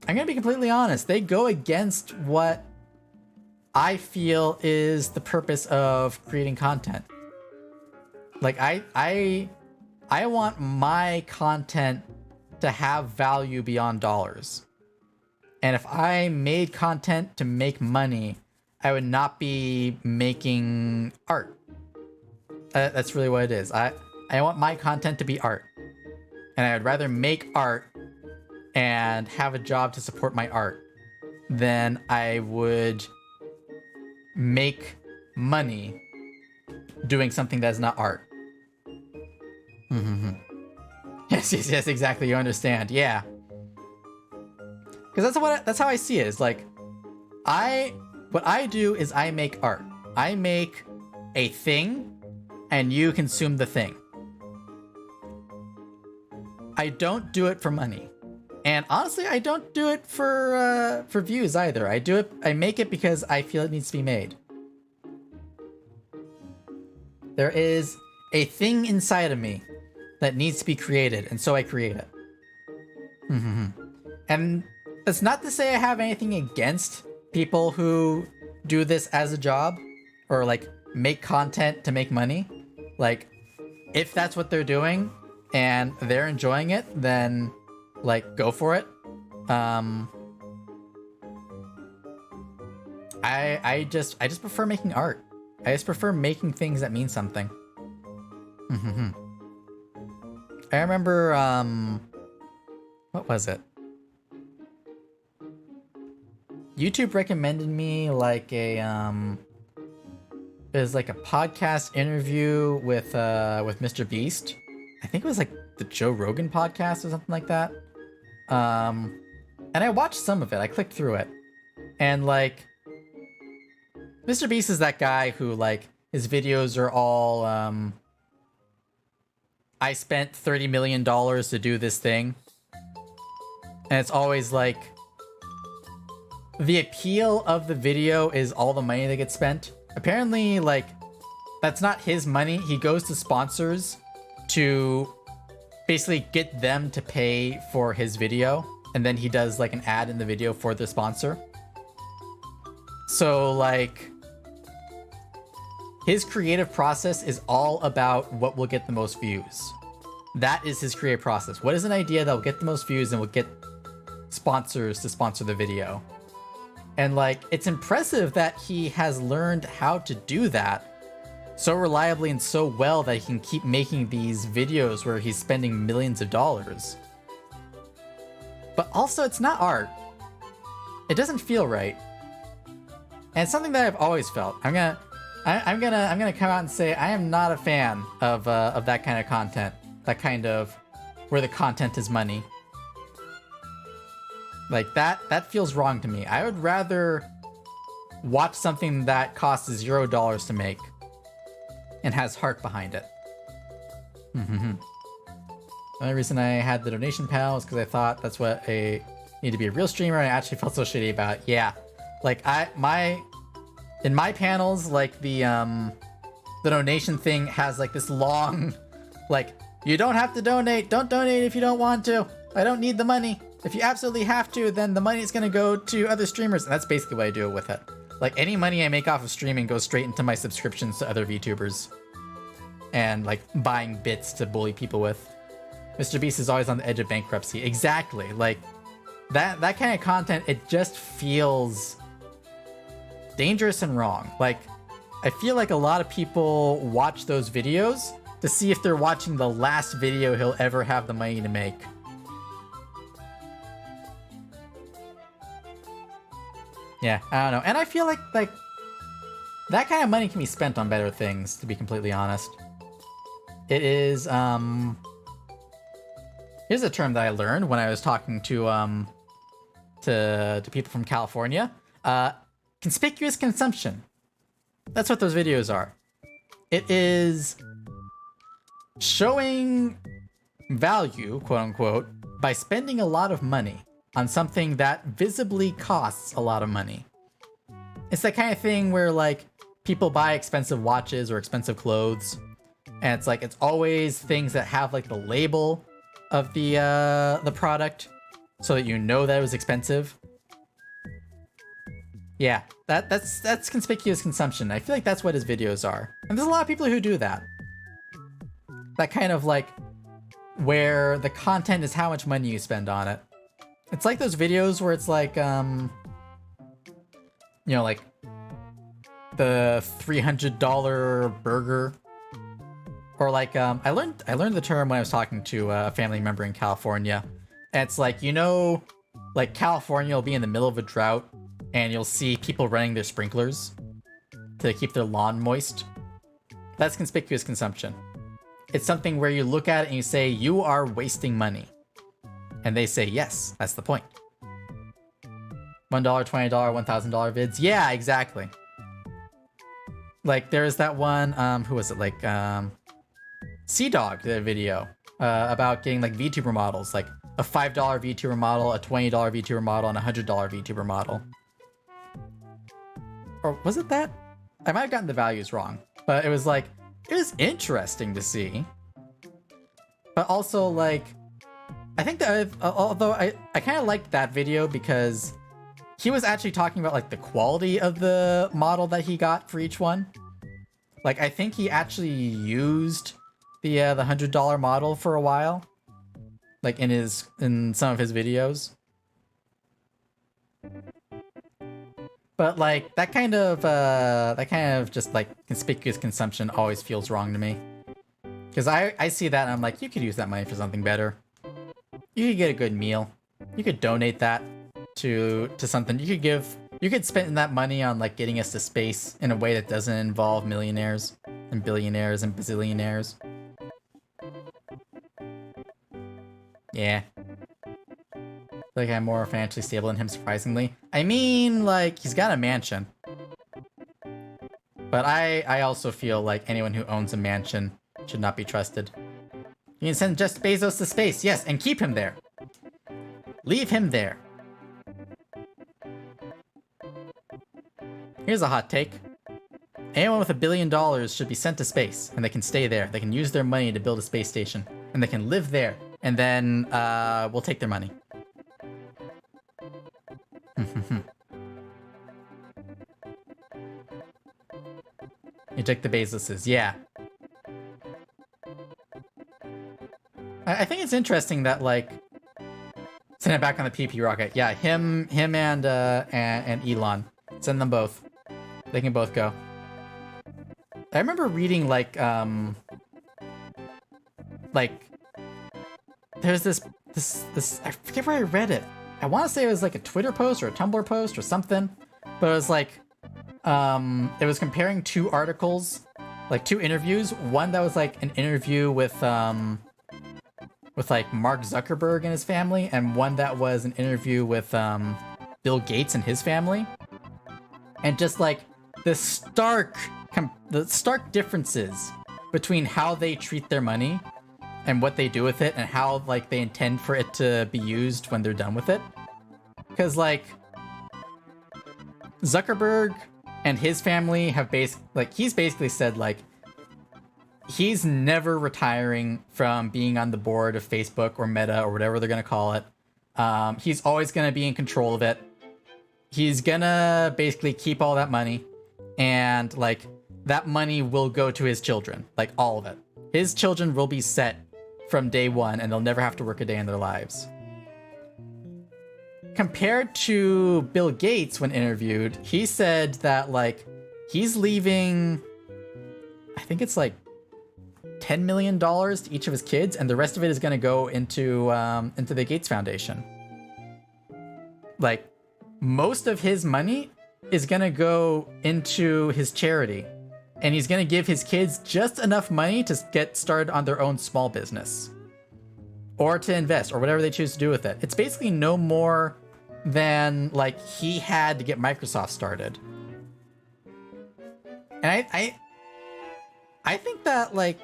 I'm gonna be completely honest, they go against what I feel is the purpose of creating content. Like I want my content to have value beyond dollars. And if I made content to make money, I would not be making art. That's really what it is. I want my content to be art. And I would rather make art and have a job to support my art than I would make money doing something that's not art. Yes, exactly. You understand. Yeah. Because that's how I see it. It's like, what I do is I make art. I make a thing and you consume the thing. I don't do it for money. And honestly, I don't do it for views either. I make it because I feel it needs to be made. There is a thing inside of me that needs to be created, and so I create it. And that's not to say I have anything against people who do this as a job or like make content to make money. Like, if that's what they're doing and they're enjoying it, then like go for it. I just prefer making art. I just prefer making things that mean something. I remember what was it? YouTube recommended me like a it was like a podcast interview with Mr. Beast. I think it was like the Joe Rogan podcast or something like that. And I watched some of it. I clicked through it. And like Mr. Beast is that guy who like his videos are all I spent $30 million to do this thing. And it's always like the appeal of the video is all the money that gets spent. Apparently, like, that's not his money. He goes to sponsors to basically get them to pay for his video. And then he does like an ad in the video for the sponsor. So like, his creative process is all about what will get the most views. That is his creative process. What is an idea that will get the most views and will get sponsors to sponsor the video? And like, it's impressive that he has learned how to do that so reliably and so well that he can keep making these videos where he's spending millions of dollars. But also, it's not art. It doesn't feel right. And it's something that I've always felt. I'm gonna come out and say I am not a fan of that kind of content. That kind of where the content is money. Like that feels wrong to me. I would rather watch something that costs $0 to make and has heart behind it. The only reason I had the donation panel is because I thought that's what I need to be a real streamer. I actually felt so shitty about it. Yeah, like in my panels, like the donation thing has like this long, like, you don't have to donate. Don't donate if you don't want to. I don't need the money. If you absolutely have to, then the money is going to go to other streamers. And that's basically what I do with it. Like, any money I make off of streaming goes straight into my subscriptions to other VTubers. And like buying bits to bully people with. Mr. Beast is always on the edge of bankruptcy. Exactly. Like, that kind of content, it just feels dangerous and wrong. Like, I feel like a lot of people watch those videos to see if they're watching the last video he'll ever have the money to make. Yeah, I don't know. And I feel like that kind of money can be spent on better things, to be completely honest. It is, here's a term that I learned when I was talking to people from California. Conspicuous consumption. That's what those videos are. It is showing value, quote unquote, by spending a lot of money on something that visibly costs a lot of money. It's that kind of thing where like people buy expensive watches or expensive clothes, and it's like it's always things that have like the label of the product, so that you know that it was expensive. Yeah, that's conspicuous consumption. I feel like that's what his videos are, and there's a lot of people who do that. That kind of like where the content is how much money you spend on it. It's like those videos where it's like you know, like the $300 burger, or like I learned the term when I was talking to a family member in California. And it's like, you know, like California will be in the middle of a drought and you'll see people running their sprinklers to keep their lawn moist. That's conspicuous consumption. It's something where you look at it and you say, you are wasting money. And they say, yes, that's the point. $1, $20, $1,000 vids. Yeah, exactly. Like there's that one, who was it? Like Sea Dog did a video about getting like VTuber models, like a $5 VTuber model, a $20 VTuber model, and a $100 VTuber model. Or was it that? I might have gotten the values wrong, but it was like, it was interesting to see. But also like, I think that although I kind of liked that video because he was actually talking about like the quality of the model that he got for each one. Like I think he actually used the $100 model for a while, like in some of his videos. But like that kind of just like conspicuous consumption always feels wrong to me, because I see that and I'm like, you could use that money for something better. You could get a good meal. You could donate that to something. You could spend that money on like getting us to space in a way that doesn't involve millionaires and billionaires and bazillionaires. Yeah. Like I'm more financially stable than him, surprisingly. I mean, like, he's got a mansion. But I also feel like anyone who owns a mansion should not be trusted. You can send Jeff Bezos to space, yes, and keep him there. Leave him there. Here's a hot take. Anyone with $1 billion should be sent to space, and they can stay there. They can use their money to build a space station, and they can live there, and then we'll take their money. You take the Bezoses, yeah. I think it's interesting that like send it back on the PP rocket. Yeah, him and Elon. Send them both. They can both go. I remember reading like there's this I forget where I read it. I want to say it was like a Twitter post or a Tumblr post or something, but it was like it was comparing two articles, like two interviews. One that was like an interview with like Mark Zuckerberg and his family, and one that was an interview with Bill Gates and his family. And just like the stark differences between how they treat their money and what they do with it, and how like they intend for it to be used when they're done with it. Because like Zuckerberg and his family have he's basically said like he's never retiring from being on the board of Facebook or Meta or whatever they're gonna call it. He's always gonna be in control of it. He's gonna basically keep all that money, and like that money will go to his children, like all of it. His children will be set from day one, and they'll never have to work a day in their lives. Compared to Bill Gates, when interviewed, he said that like he's leaving, I think it's like $10 million to each of his kids, and the rest of it is going to go into the Gates Foundation. Like most of his money is gonna go into his charity. And he's gonna give his kids just enough money to get started on their own small business. Or to invest, or whatever they choose to do with it. It's basically no more than, like, he had to get Microsoft started. And I think that, like,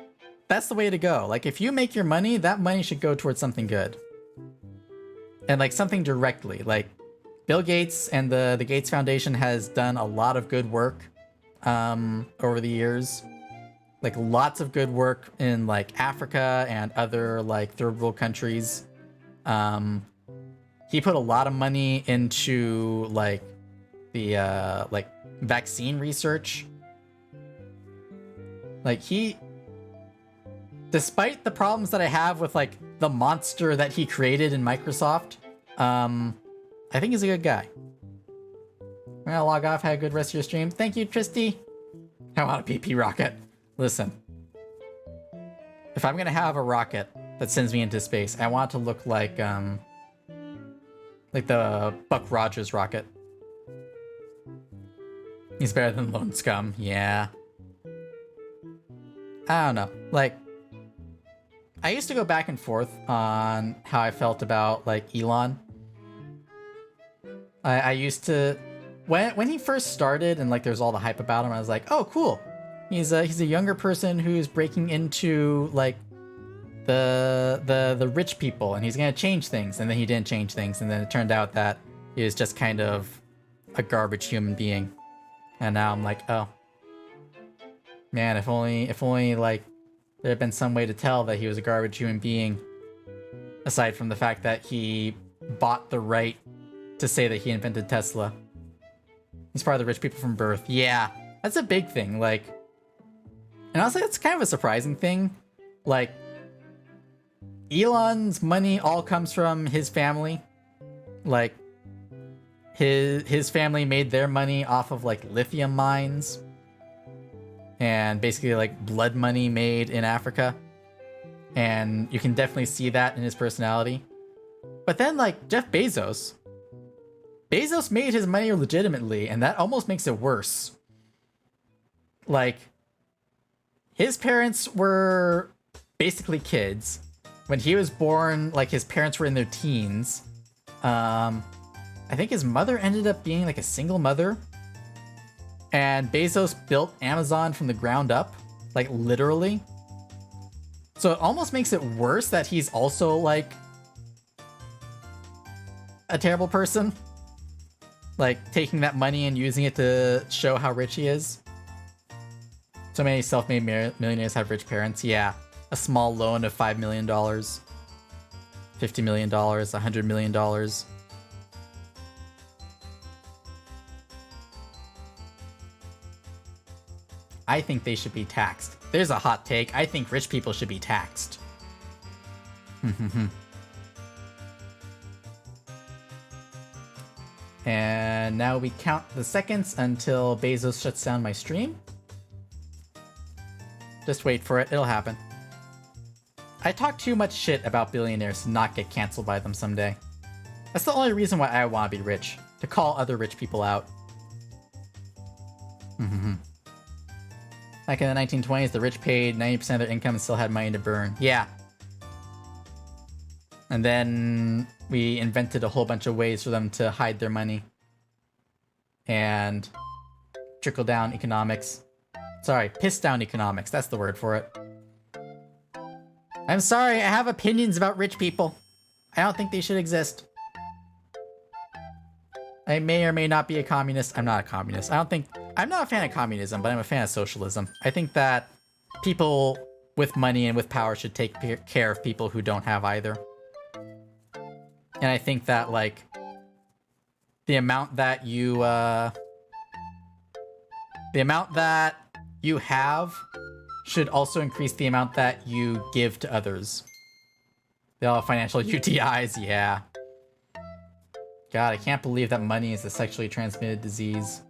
that's the way to go. Like, if you make your money, that money should go towards something good. And, like, something directly. Like, Bill Gates and the Gates Foundation has done a lot of good work over the years. Like, lots of good work in, like, Africa and other, like, third world countries. He put a lot of money into, like, the, like, vaccine research. Like, despite the problems that I have with, like, the monster that he created in Microsoft, I think he's a good guy. I'm gonna log off. Have a good rest of your stream. Thank you, Tristy. I want a PP rocket. Listen. If I'm gonna have a rocket that sends me into space, I want it to look like the Buck Rogers rocket. He's better than Lone Scum, yeah. I don't know. Like, I used to go back and forth on how I felt about, like, Elon. I used to, when he first started and, like, there's all the hype about him, I was like, oh, cool. He's a younger person who's breaking into, like, the rich people, and he's gonna change things. And then he didn't change things, and then it turned out that he was just kind of a garbage human being. And now I'm like, oh. Man, if only, like, there had been some way to tell that he was a garbage human being, aside from the fact that he bought the right to say that he invented Tesla. He's part of the rich people from birth. Yeah, that's a big thing. Like, and honestly, it's kind of a surprising thing. Like, Elon's money all comes from his family. Like, his family made their money off of, like, lithium mines. And basically, like, blood money made in Africa. And you can definitely see that in his personality. But then, like, Jeff Bezos made his money legitimately, and that almost makes it worse. Like, his parents were basically kids. When he was born, like, his parents were in their teens. I think his mother ended up being, like, a single mother. And Bezos built Amazon from the ground up, like, literally. So it almost makes it worse that he's also, like, a terrible person. Like, taking that money and using it to show how rich he is. So many self-made millionaires have rich parents. Yeah, a small loan of $5 million, $50 million, $100 million. I think they should be taxed. There's a hot take. I think rich people should be taxed. And now we count the seconds until Bezos shuts down my stream. Just wait for it. It'll happen. I talk too much shit about billionaires to not get canceled by them someday. That's the only reason why I want to be rich. To call other rich people out. Back in the 1920s, the rich paid 90% of their income and still had money to burn. Yeah. And then we invented a whole bunch of ways for them to hide their money. And trickle-down economics. Sorry, piss-down economics. That's the word for it. I'm sorry, I have opinions about rich people. I don't think they should exist. I may or may not be a communist. I'm not a communist. I'm not a fan of communism, but I'm a fan of socialism. I think that people with money and with power should take care of people who don't have either. And I think that, like, the amount that you have should also increase the amount that you give to others. They all have financial UTIs, yeah. God, I can't believe that money is a sexually transmitted disease.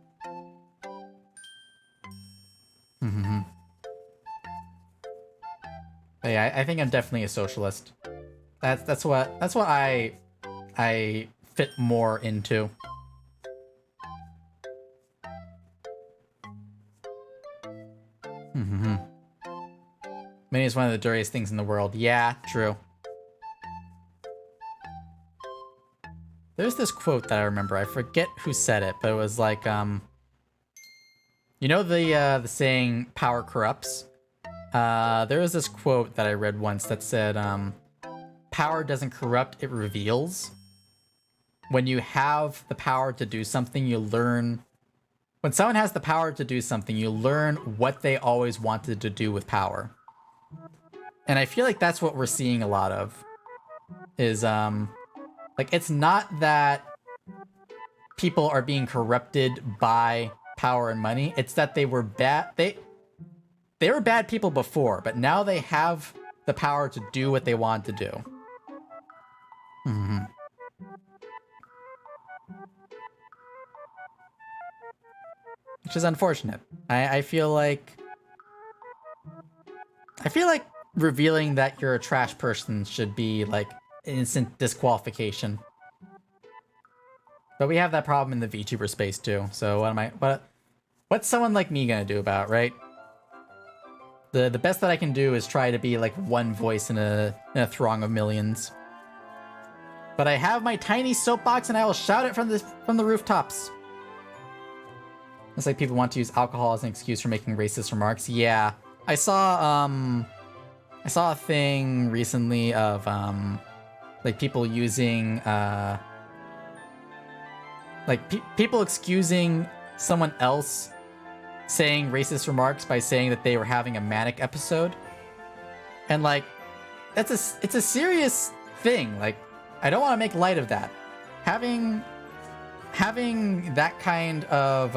But yeah, I think I'm definitely a socialist. That's what I fit more into. Money is one of the dirtiest things in the world. Yeah, true. There's this quote that I remember. I forget who said it, but it was like, you know the saying, power corrupts? There was this quote that I read once that said, power doesn't corrupt, it reveals. When you have the power to do something, you learn... When someone has the power to do something, you learn what they always wanted to do with power. And I feel like that's what we're seeing a lot of. Is, like, it's not that people are being corrupted by power and money. It's that they were bad. They were bad people before, but now they have the power to do what they want to do. Mm-hmm. Which is unfortunate. I feel like revealing that you're a trash person should be like instant disqualification. But we have that problem in the VTuber space too. So what's someone like me gonna do about it, right? The best that I can do is try to be like one voice in a throng of millions. But I have my tiny soapbox and I will shout it from the rooftops. It's like people want to use alcohol as an excuse for making racist remarks. Yeah, I saw a thing recently of like people using people excusing someone else saying racist remarks by saying that they were having a manic episode. And like it's a serious thing. Like I don't want to make light of that. Having that kind of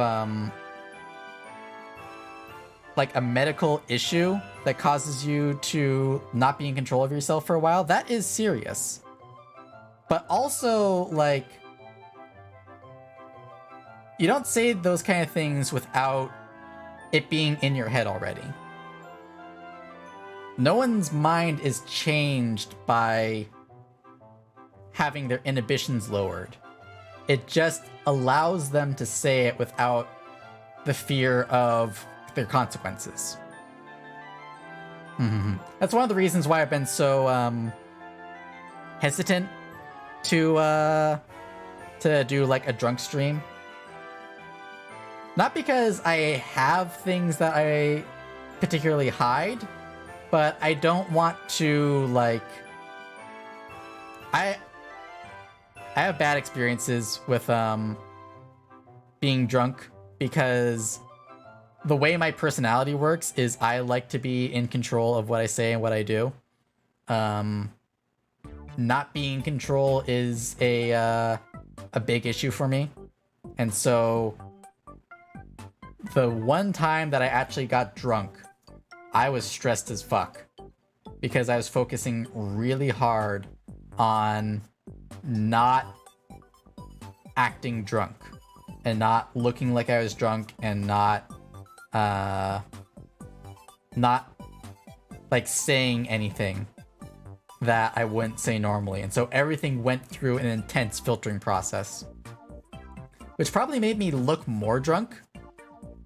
like a medical issue that causes you to not be in control of yourself for a while, that is serious. But also, like, you don't say those kind of things without it being in your head already. No one's mind is changed by having their inhibitions lowered. It just allows them to say it without the fear of their consequences. Mm-hmm. That's one of the reasons why I've been so hesitant to do like a drunk stream. Not because I have things that I particularly hide, but I don't want to like... I have bad experiences with being drunk because the way my personality works is I like to be in control of what I say and what I do. Not being in control is a big issue for me. And so the one time that I actually got drunk, I was stressed as fuck because I was focusing really hard on not acting drunk and not looking like I was drunk and not like saying anything that I wouldn't say normally. And so everything went through an intense filtering process, which probably made me look more drunk,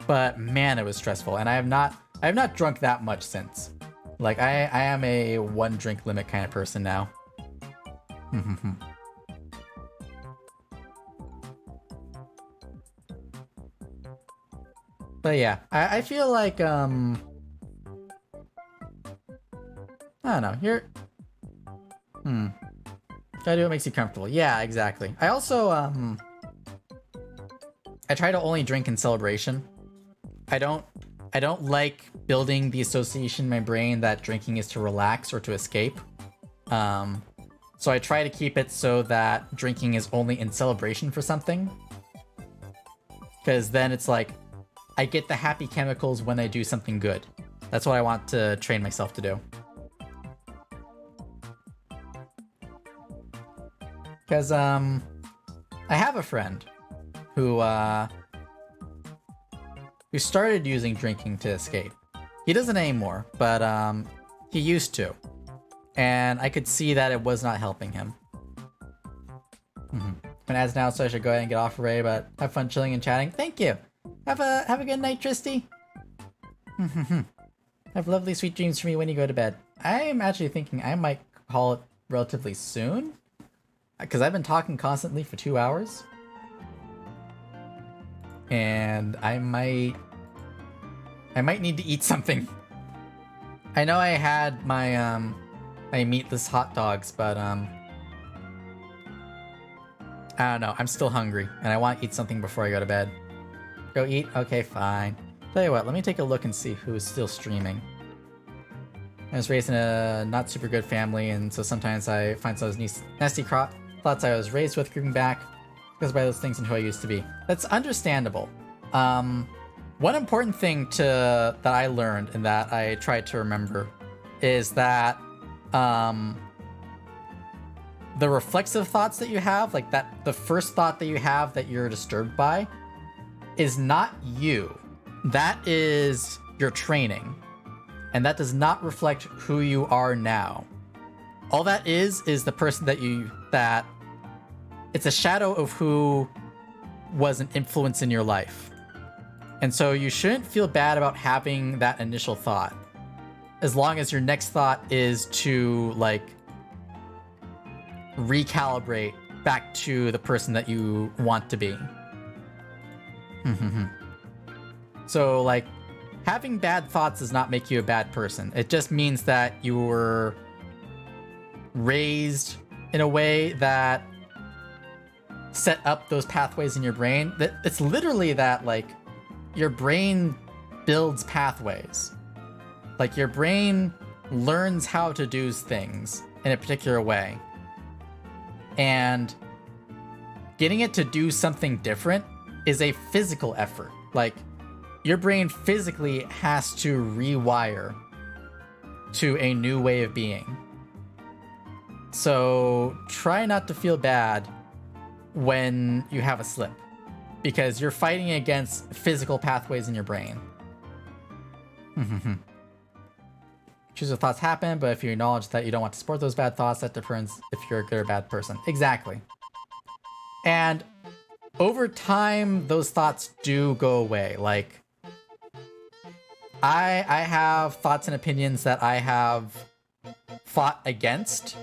but man, it was stressful. And I have not drunk that much since. Like I am a one drink limit kind of person now. But yeah, I feel like, I don't know, gotta do what makes you comfortable. Yeah, exactly. I also, I try to only drink in celebration. I don't like building the association in my brain that drinking is to relax or to escape. So I try to keep it so that drinking is only in celebration for something. Because then it's like, I get the happy chemicals when I do something good. That's what I want to train myself to do. Because, I have a friend who started using drinking to escape. He doesn't anymore, but, he used to. And I could see that it was not helping him. And as now, so I should go ahead and get off already, but have fun chilling and chatting. Thank you! Have a good night, Tristy. Have lovely sweet dreams for me when you go to bed. I am actually thinking I might call it relatively soon. Because I've been talking constantly for 2 hours. And I might need to eat something. I know I had my my meatless hot dogs, but I don't know. I'm still hungry and I want to eat something before I go to bed. Go eat? Okay, fine. Tell you what, let me take a look and see who is still streaming. I was raised in a not super good family, and so sometimes I find some of those nasty thoughts I was raised with creeping back because by those things and who I used to be. That's understandable. One important thing that I learned and that I tried to remember is that the reflexive thoughts that you have, like that, the first thought that you have that you're disturbed by, is not you. That is your training. And that does not reflect who you are now. All that is the person that it's a shadow of who was an influence in your life. And so you shouldn't feel bad about having that initial thought. As long as your next thought is to, like, recalibrate back to the person that you want to be. So, like, having bad thoughts does not make you a bad person. It just means that you were raised in a way that set up those pathways in your brain. It's literally that, like, your brain builds pathways. Like, your brain learns how to do things in a particular way. And getting it to do something different is a physical effort. Like, your brain physically has to rewire to a new way of being. So try not to feel bad when you have a slip, because you're fighting against physical pathways in your brain. Choose what thoughts happen, but if you acknowledge that you don't want to support those bad thoughts, that determines if you're a good or bad person. Exactly. And over time, those thoughts do go away. Like, I have thoughts and opinions that I have fought against.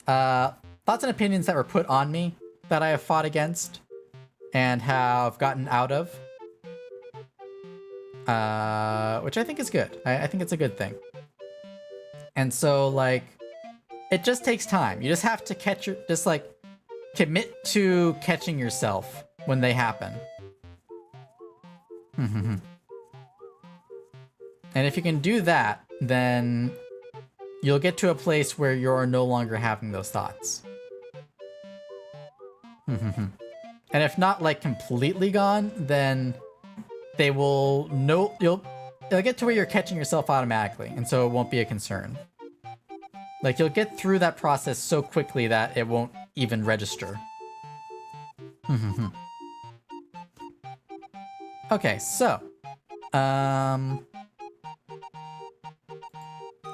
Thoughts and opinions that were put on me that I have fought against and have gotten out of. Which I think is good. I think it's a good thing. And so, like, it just takes time. You just have to commit to catching yourself when they happen. And if you can do that, then you'll get to a place where you're no longer having those thoughts. And if not, like, completely gone, then they'll get to where you're catching yourself automatically, and so it won't be a concern. Like, you'll get through that process so quickly that it won't even register. Okay, so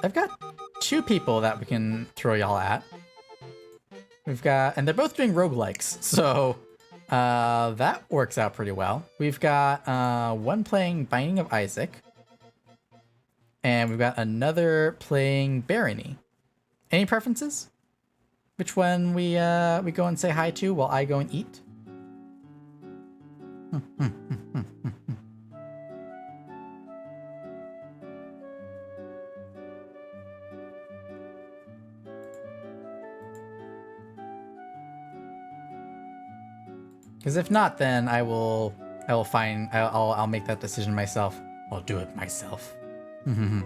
I've got 2 people that we can throw y'all at. And they're both doing roguelikes, so that works out pretty well. We've got one playing Binding of Isaac, and we've got another playing Barony. Any preferences? Which one we go and say hi to while I go and eat? Because if not, then I'll make that decision myself. I'll do it myself. My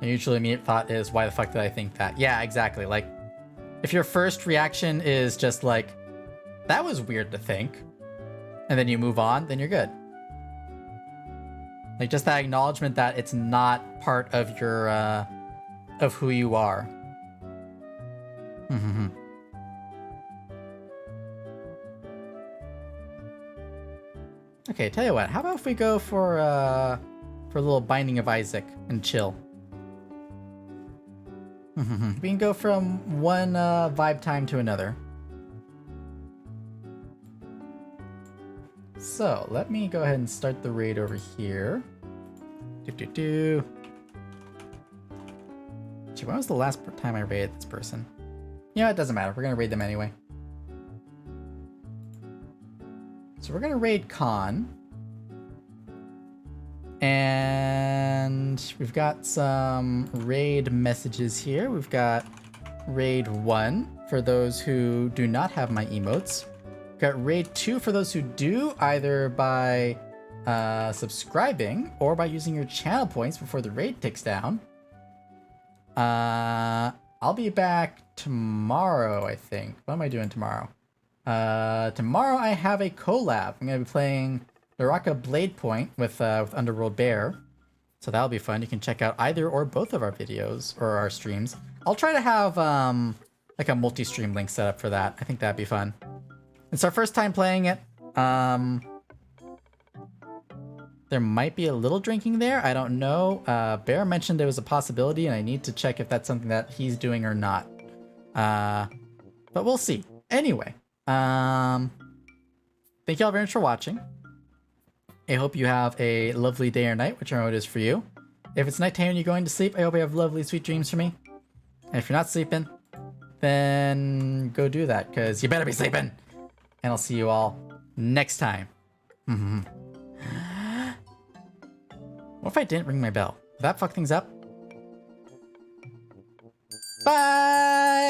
usually immediate thought is, why the fuck did I think that? Yeah, exactly. Like, if your first reaction is just like, that was weird to think, and then you move on, then you're good. Like, just that acknowledgement that it's not part of your, of who you are. Okay, tell you what, how about if we go for a little Binding of Isaac and chill? We can go from one vibe time to another. So let me go ahead and start the raid over here. Gee, when was the last time I raided this person? Yeah, it doesn't matter. We're gonna raid them anyway. So we're gonna raid Khan. And we've got some raid messages here. We've got raid 1 for those who do not have my emotes. We've got raid 2 for those who do, either by subscribing or by using your channel points before the raid ticks down. I'll be back tomorrow, I think. What am I doing tomorrow? Tomorrow I have a collab. I'm gonna be playing Naraka Blade Point with Underworld Bear. So that'll be fun. You can check out either or both of our videos or our streams. I'll try to have like a multi-stream link set up for that. I think that'd be fun. It's our first time playing it. There might be a little drinking there. I don't know. Bear mentioned there was a possibility, and I need to check if that's something that he's doing or not. But we'll see. Anyway, thank you all very much for watching. I hope you have a lovely day or night, whichever it is for you. If it's nighttime and you're going to sleep, I hope you have lovely, sweet dreams for me. And if you're not sleeping, then go do that, because you better be sleeping. And I'll see you all next time. What if I didn't ring my bell? Would that fuck things up? Bye!